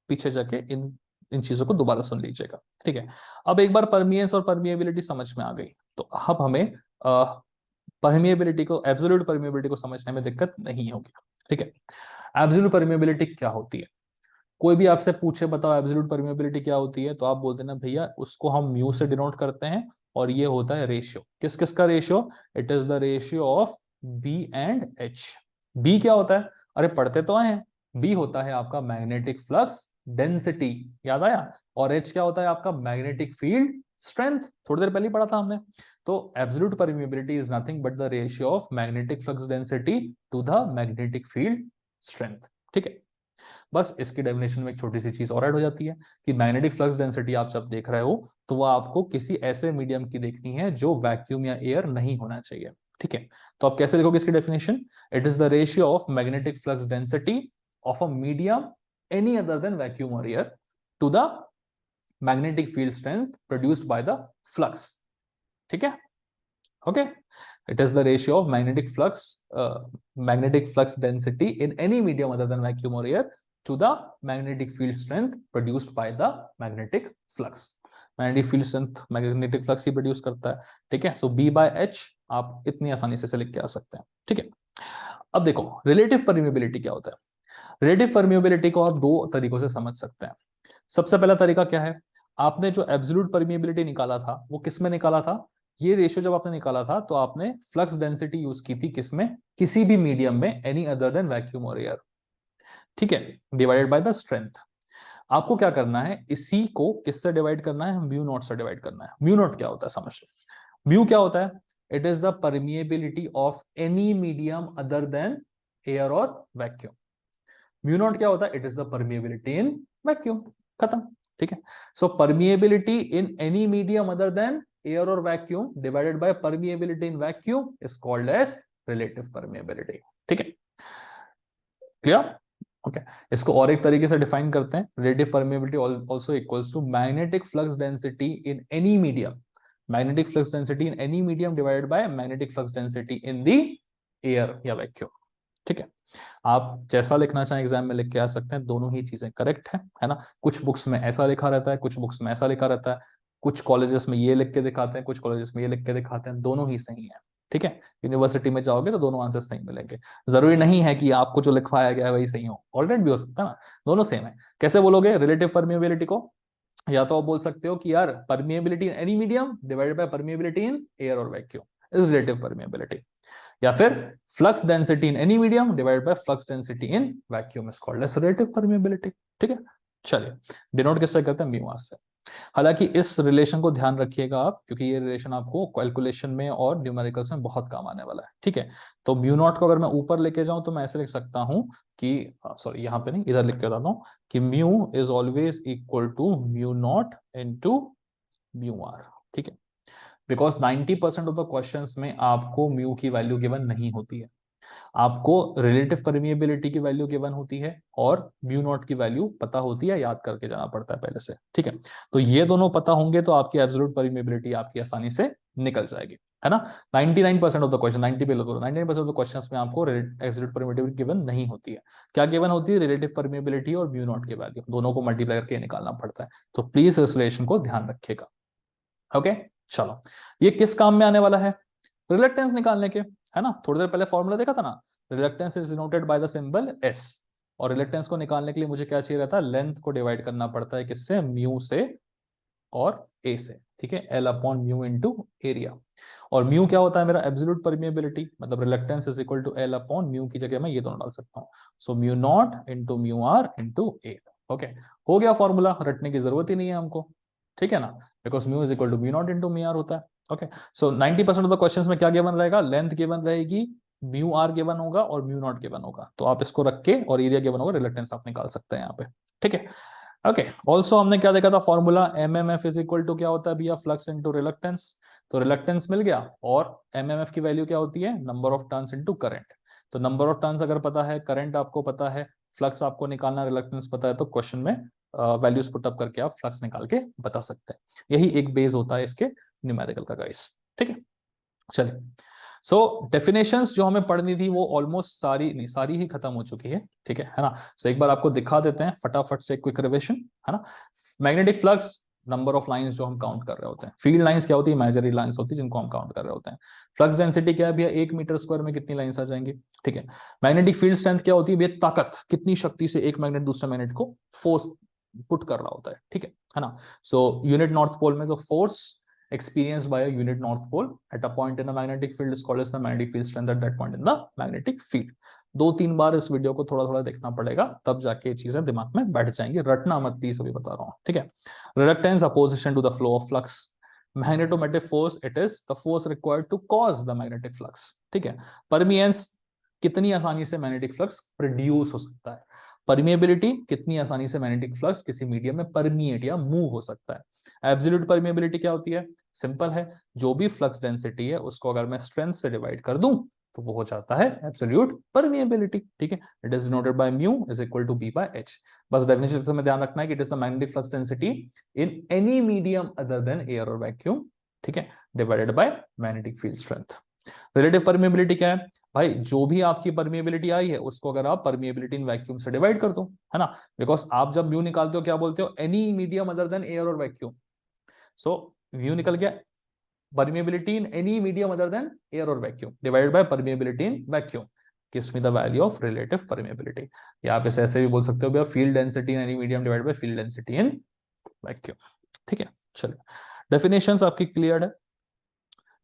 पीछे जाके इन इन चीजों को दोबारा सुन लीजिएगा। ठीक है, अब एक बार परमियंस और परमिएबिलिटी समझ में आ गई, तो अब हमें परमिएबिलिटी को, एब्सोल्यूट परमिएबिलिटी को समझने में दिक्कत नहीं होगी। ठीक है, एब्सोल्यूट परमिएबिलिटी क्या होती है। कोई भी आपसे पूछे बताओ एब्सोल्यूट परमिएबिलिटी क्या होती है, तो आप बोलते ना भैया उसको हम म्यू से डिनोट करते हैं, और ये होता है रेशियो। किस किस का ratio, it is the ratio of B and H. B क्या होता है, अरे पढ़ते तो आए हैं, बी होता है आपका मैग्नेटिक फ्लक्स डेंसिटी, याद आया। और एच क्या होता है आपका मैग्नेटिक फील्ड स्ट्रेंथ, थोड़ी देर पहले ही पढ़ा था हमने। तो absolute permeability is nothing but the ratio of magnetic flux density to the magnetic field strength. ठीक है, बस इसकी डेफिनेशन में एक छोटी सी चीज और ऐड हो जाती है कि मैग्नेटिक फ्लक्स डेंसिटी आप जब देख रहे हो तो वो आपको किसी ऐसे मीडियम की देखनी है जो वैक्यूम या एयर नहीं होना चाहिए। ठीक है, तो आप कैसे लिखोगे इसकी definition, it is the ratio of magnetic flux density of a medium any other than vacuum or air to the magnetic field strength produced by the flux. ठीक है, okay, it is the ratio of magnetic flux density in any medium other than vacuum or air to the magnetic field strength produced by the magnetic flux. Magnetic field strength magnetic flux he produce करता है। ठीक है, सो B by H आप इतनी आसानी से लिख के आ सकते हैं। ठीक है, अब देखो रिलेटिव परमिएबिलिटी क्या होता है। रिलेटिव परमिएबिलिटी को आप दो तरीकों से समझ सकते हैं। सबसे पहला तरीका क्या है, आपने जो एब्सोल्यूट परमिएबिलिटी निकाला था वो किस में निकाला था, ये रेशियो जब आपने निकाला था तो आपने फ्लक्स डेंसिटी यूज की थी किसमें, किसी भी मीडियम में any other than vacuum or air. ठीक है, डिवाइडेड बाय द स्ट्रेंथ। आपको क्या करना है, इसी को किससे डिवाइड करना है, म्यू नॉट से डिवाइड करना है। म्यू नॉट क्या होता है समझ लो। म्यू क्या होता है, it is the permeability of any medium other than air और वैक्यूम। म्यू नॉट क्या होता है, it is the permeability in vacuum, खत्म। ठीक है, so permeability in any medium other than air और vacuum divided by permeability in vacuum is called as relative permeability. ठीक है, क्लियर। ओके, इसको और एक तरीके से डिफाइन करते हैं, relative permeability also equals to magnetic flux density in any medium, magnetic flux density in any medium divided by magnetic flux density in the air या वैक्यूम। ठीक है, आप जैसा लिखना चाहें एग्जाम में लिख के आ सकते हैं, दोनों ही चीजें करेक्ट है ना। कुछ बुक्स में ऐसा लिखा रहता है, कुछ बुक्स में ऐसा लिखा रहता है, कुछ कॉलेजेस में ये लिख के दिखाते हैं, कुछ कॉलेजेस में ये लिख के दिखाते हैं, दोनों ही सही है। ठीक है, यूनिवर्सिटी में जाओगे तो दोनों आंसर सही मिलेंगे। जरूरी नहीं है कि आपको जो लिखवाया गया है वही सही हो, ऑलरेडी भी हो सकता है ना, दोनों सेम है। कैसे बोलोगे रिलेटिव परमिएबिलिटी को, या तो आप बोल सकते हो कि यार permeability in any medium divided by permeability in air और वैक्यूम इज रिलेटिव परमिएबिलिटी, या फिर flux density in any medium divided by flux density in vacuum is called as relative permeability. ठीक है, चलिए डिनोट किससे करते हैं, म्यू से। हालांकि इस रिलेशन को ध्यान रखिएगा आप, क्योंकि ये रिलेशन आपको कैलकुलेशन में और न्यूमेरिकल्स में बहुत काम आने वाला है। ठीक है, तो म्यू नॉट को अगर मैं ऊपर लेके जाऊं तो मैं ऐसे लिख सकता हूं कि, सॉरी यहाँ पे नहीं, इधर लिख के बताता हूं कि mu is always equal to mu naught into mu R. ठीक है, बिकॉज 90% ऑफ द क्वेश्चंस में आपको म्यू की वैल्यू गिवन नहीं होती है, आपको रिलेटिव परमिएबिलिटी की वैल्यू गिवन होती है और म्यू नॉट की वैल्यू पता होती है, याद करके जाना पड़ता है पहले से। ठीक है, तो ये दोनों पता होंगे तो आपकी एब्सोल्यूट परमिएबिलिटी आपकी आसानी से निकल जाएगी, है ना। 99% ऑफ द क्वेश्चन, 90 पे लो, 99% ऑफ द क्वेश्चंस में आपको एब्सोल्यूट परमिएबिलिटी गिवन नहीं होती है। क्या गिवन होती है? रिलेटिव परमिएबिलिटी और म्यू नॉट की वैल्यू, दोनों को मल्टीप्लाई करके निकालना पड़ता है। तो प्लीज इस रिलेशन को ध्यान रखिएगा। ओके, चलो, ये किस काम में आने वाला है? रिलक्टेंस निकालने के, है ना। थोड़ी देर पहले फॉर्मूला देखा था ना, reluctance is denoted by the symbol S, और रिलक्टेंस को निकालने के लिए मुझे क्या चाहिए रहता है? लेंथ को डिवाइड करना पड़ता है, किससे? म्यू से और ए से। ठीक है, L upon mu into area, और म्यू क्या होता है मेरा? एब्सोल्यूट परमिएबिलिटी, मतलब reluctance is equal to L upon mu की जगह मैं ये दोनों डाल सकता हूं, so mu naught into mu R into A. Okay, हो गया फॉर्मूला, रटने की जरूरत ही नहीं है हमको, ठीक है ना, because mu is equal to mu naught into mu R होता है। Okay, so 90% of the questions में क्या गिवन रहेगा? लेंथ गिवन रहेगी, म्यू आर गिवन होगा और म्यू नॉट गिवन होगा, तो आप इसको रख के और एरिया गिवन होगा, रिलक्टेंस आप निकाल सकते हैं यहाँ पे। ठीक है, ओके, ऑल्सो हमने क्या देखा था formula? M M F is equal to क्या होता है भैया? Flux into reluctance. तो रिलक्टेंस मिल गया, और एम एम एफ की वैल्यू क्या होती है? Number of turns into current. तो नंबर ऑफ टर्न्स अगर पता है, करंट आपको पता है, फ्लक्स आपको निकालना, रिलक्टेंस पता है, तो क्वेश्चन में वैल्यूज पुट अप करके आप फ्लक्स निकाल के बता सकते हैं। यही एक बेस होता है इसके न्यूमेरिकल का गाइस। ठीक है, चलिए, सो डेफिनेशंस जो हमें पढ़नी थी वो ऑलमोस्ट सारी नहीं, सारी ही खत्म हो चुकी है। ठीक है ना। सो एक बार आपको दिखा देते हैं फटाफट से, क्विक रिविजन, है ना। Magnetic flux, number of lines जो हम काउंट कर रहे होते हैं। फील्ड लाइंस क्या होती है? इमेजिनरी लाइंस होती है जिनको हम काउंट कर रहे होते हैं। फ्लक्स डेंसिटी क्या है भैया? 1 मीटर स्क्वायर में कितनी लाइंस आ जाएंगी? ठीक है। मैग्नेटिक फील्ड स्ट्रेंथ क्या होती है भैया? ताकत, कितनी शक्ति से एक मैग्नेट दूसरे मैग्नेट को फोर्स पुट कर रहा होता है। ठीक है ना। सो यूनिट नॉर्थ पोल में तो force experienced by a unit north pole at a point in a magnetic field is called as the magnetic field strength at that point in the magnetic field। 2-3 बार इस video को थोड़ा थोड़ा देखना पड़ेगा, तब जाके ये चीजें दिमाग में बैठ जाएंगी, रटना मत प्लीज, अभी बता रहा हूँ। ठीक है, reluctance opposition to the flow of flux, magnetomotive force, it is the force required to cause the magnetic flux. ठीक है, परमिएंस, कितनी आसानी से मैग्नेटिक फ्लक्स प्रोड्यूस हो सकता है। परमिएबिलिटी, कितनी आसानी से मैग्नेटिक फ्लक्स किसी मीडियम में परमिएट या मूव हो सकता है। एब्सोल्यूट परमिएबिलिटी क्या होती है? सिंपल है, जो भी फ्लक्स डेंसिटी है उसको अगर मैं स्ट्रेंथ से डिवाइड कर दूं तो वो हो जाता है एब्सोल्यूट परमिएबिलिटी। ठीक है, it is denoted by mu is equal to B by H. बस डेफिनेशन से में ध्यान रखना है कि it is the magnetic flux density in any medium other than air और वैक्यूम। ठीक है, divided by magnetic field strength. Relative permeability क्या है भाई? जो भी आपकी परमिएबिलिटी आई है उसको अगर आप परमिएबिलिटी इन वैक्यूम से डिवाइड कर दो, है ना। बिकॉज आप जब म्यू निकालते हो क्या बोलते हो? Any medium other than air और वैक्यूम। सो म्यू निकल गया, permeability in any medium other than air or vacuum divided by permeability in vacuum gives me the value of relative permeability। या आप इसे ऐसे भी बोल सकते हो भैया, field density in any medium divided by field density in vacuum. ठीक है, चलिए, डेफिनेशंस आपकी क्लियर है।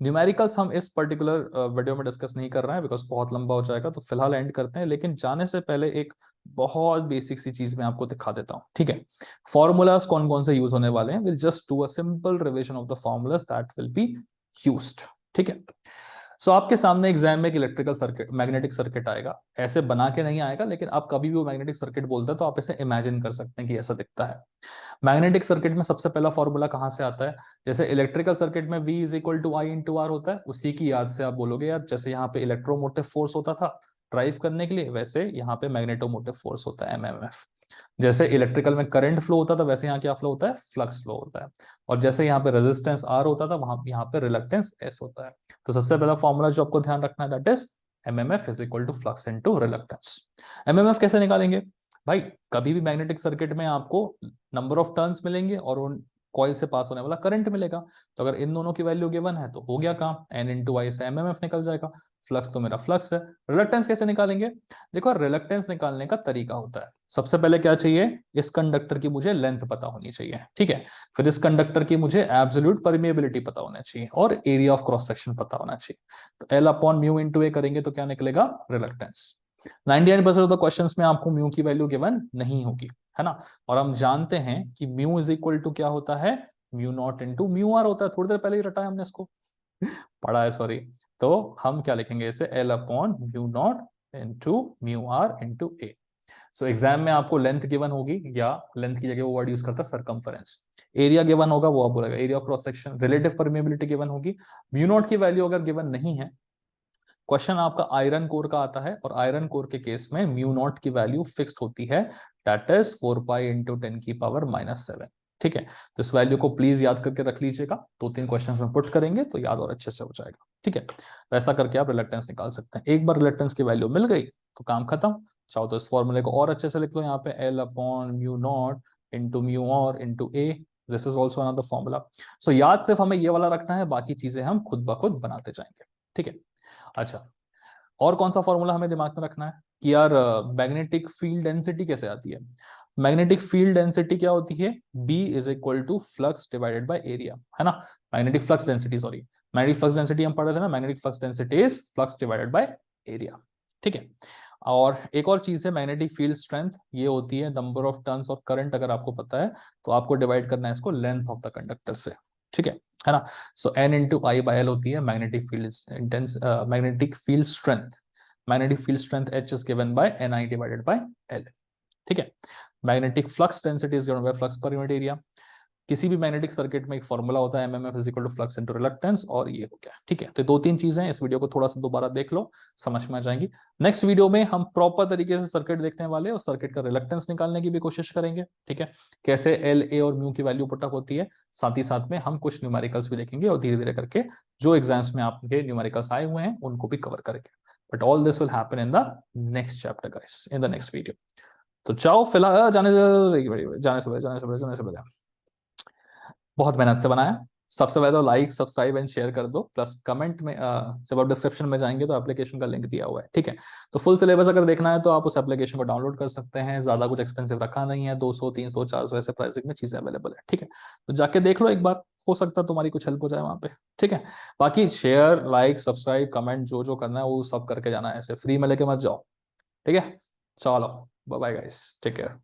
न्यूमेरिकल्स हम इस पर्टिकुलर वीडियो में डिस्कस नहीं कर रहे हैं बिकॉज बहुत लंबा हो जाएगा, तो फिलहाल एंड करते हैं। लेकिन जाने से पहले एक बहुत बेसिक सी चीज मैं आपको दिखा देता हूं। ठीक है, फॉर्मूलाज कौन कौन से यूज होने वाले हैं, will just do a simple revision of the formulas that will be used. ठीक है, सो आपके सामने एग्जाम में एक इलेक्ट्रिकल सर्किट, मैग्नेटिक सर्किट आएगा, ऐसे बना के नहीं आएगा, लेकिन आप कभी भी वो मैग्नेटिक सर्किट बोलते हैं तो आप इसे इमेजिन कर सकते हैं कि ऐसा दिखता है। मैग्नेटिक सर्किट में सबसे पहला फॉर्मूला कहां से आता है? जैसे इलेक्ट्रिकल सर्किट में V is equal to I into R होता है, उसी की याद से आप बोलोगे यार, जैसे यहाँ पे इलेक्ट्रोमोटिव फोर्स होता था ड्राइव करने के लिए, वैसे यहाँ पे मैग्नेटोमोटिव फोर्स होता है MMF। जैसे इलेक्ट्रिकल में करंट फ्लो होता था, वैसे यहाँ क्या फ्लो होता है? फ्लक्स फ्लो होता है। और जैसे यहाँ पे रेजिस्टेंस R होता था, वहां यहाँ पे रिलक्टेंस S होता है। तो सबसे पहला फॉर्मूला जो आपको ध्यान रखना है that is MMF is equal to flux into reluctance. MMF कैसे निकालेंगे भाई? कभी भी मैग्नेटिक सर्किट में आपको नंबर ऑफ टर्न्स मिलेंगे और उन कॉइल से पास होने वाला करंट मिलेगा। तो अगर इन दोनों की वैल्यू गिवन है तो हो गया काम, N इंटू आई से MMF निकल जाएगा। फ्लक्स तो मेरा फ्लक्स है। रिलक्टेंस कैसे निकालेंगे? देखो, रिलक्टेंस निकालने का तरीका होता है, सबसे पहले क्या चाहिए? इस कंडक्टर की मुझे लेंथ पता होनी चाहिए। ठीक है, फिर इस कंडक्टर की मुझे एब्सोल्यूट परमिएबिलिटी पता होना चाहिए और एरिया ऑफ क्रॉस सेक्शन पता होना चाहिए। तो L अपॉन म्यू इंटू ए करेंगे तो क्या निकलेगा? रिलक्टेंस। 99% ऑफ द क्वेश्चंस में आपको म्यू की वैल्यू गिवन नहीं होगी, है ना। और हम जानते हैं कि म्यू इज इक्वल टू क्या होता है? Mu naught into mu R होता है। थोड़ी देर पहले ही रटा है हमने इसको, पढ़ा है, सॉरी। तो हम क्या लिखेंगे इसे? L upon mu naught into mu R into A. So exam में आपको लेंथ गिवन होगी, या लेंथ की जगह वो वर्ड यूज करता है सर्कमफरेंस। एरिया गिवन होगा, वो आप बोलेगा area of cross section. Relative permeability given होगी। म्यू नॉट की वैल्यू अगर गिवन नहीं है, क्वेश्चन आपका आयरन कोर का आता है, और आयरन कोर के केस में म्यू नॉट की वैल्यू फिक्स्ड होती है, दैट इज 4 पाई इंटू 10⁻⁷। ठीक है, तो इस वैल्यू को प्लीज याद करके रख लीजिएगा, 2-3 क्वेश्चंस में पुट करेंगे तो याद और अच्छे से हो जाएगा। ठीक है, तो ऐसा करके आप रिलेक्टेंस निकाल सकते हैं। एक बार रिलेक्टेंस की वैल्यू मिल गई तो काम खत्म। चाहो तो इस फॉर्मूले को और अच्छे से लिख लो, यहाँ पे L/μ0 इंटू म्यू और into a, this is also another formula. So याद सिर्फ हमें ये वाला रखना है, बाकी चीजें हम खुद ब खुद बनाते जाएंगे। ठीक है, अच्छा, और कौन सा फॉर्मूला हमें दिमाग में रखना है कि यार मैग्नेटिक फील्ड डेंसिटी कैसे आती है। मैग्नेटिक फील्ड डेंसिटी क्या होती है, B is equal to flux divided by area, है ना। Magnetic flux density, sorry, magnetic flux density हम पढ़ रहे थे ना, magnetic flux density is flux divided by area. ठीक है, और एक और चीज है मैग्नेटिक फील्ड स्ट्रेंथ, ये होती है number of turns of current. अगर आपको पता है तो आपको डिवाइड करना है इसको लेंथ ऑफ द कंडक्टर से। ठीक है ना। सो N into I by L होती है magnetic field intense, magnetic field strength. Magnetic field strength H is given by Ni divided by L। ठीक है, magnetic flux density is given by flux per unit area. किसी भी magnetic circuit में एक formula होता है MMF is equal to flux into reluctance, और ये हो गया। ठीक है, तो 2-3 चीजें हैं, इस वीडियो को थोड़ा सा दोबारा देख लो, समझ में आ जाएंगी। नेक्स्ट वीडियो में हम प्रॉपर तरीके से सर्किट देखने वाले और सर्किट का रिलक्टेंस निकालने की भी कोशिश करेंगे। ठीक है, कैसे L, A और म्यू की वैल्यू पुटअप होती है, साथ ही साथ में हम कुछ न्यूमेरिकल्स भी देखेंगे, और धीरे धीरे करके जो एग्जाम्स में आपके न्यूमेरिकल्स आए हुए हैं उनको भी कवर करेंगे। But all this will happen in the next chapter guys, in the next video. तो चाहो फिलहाल जाने से पहले बहुत मेहनत से बनाया। सबसे पहले तो लाइक सब्सक्राइब एंड शेयर कर दो, प्लस कमेंट में जब आप डिस्क्रिप्शन में जाएंगे तो एप्लीकेशन का लिंक दिया हुआ है। ठीक है, तो फुल सिलेबस अगर देखना है तो आप उस एप्लीकेशन को डाउनलोड कर सकते हैं, ज्यादा कुछ एक्सपेंसिव रखा नहीं है, 200 300 400 ऐसे प्राइसिंग में चीजें अवेलेबल है। ठीक है, तो जाके देख लो एक बार, हो सकता है तुम्हारी कुछ हेल्प हो जाए वहां पे। ठीक है, बाकी शेयर लाइक सब्सक्राइब कमेंट जो जो करना है वो सब करके जाना है, ऐसे फ्री में लेके मत जाओ। ठीक है, चलो bye bye guys, take care.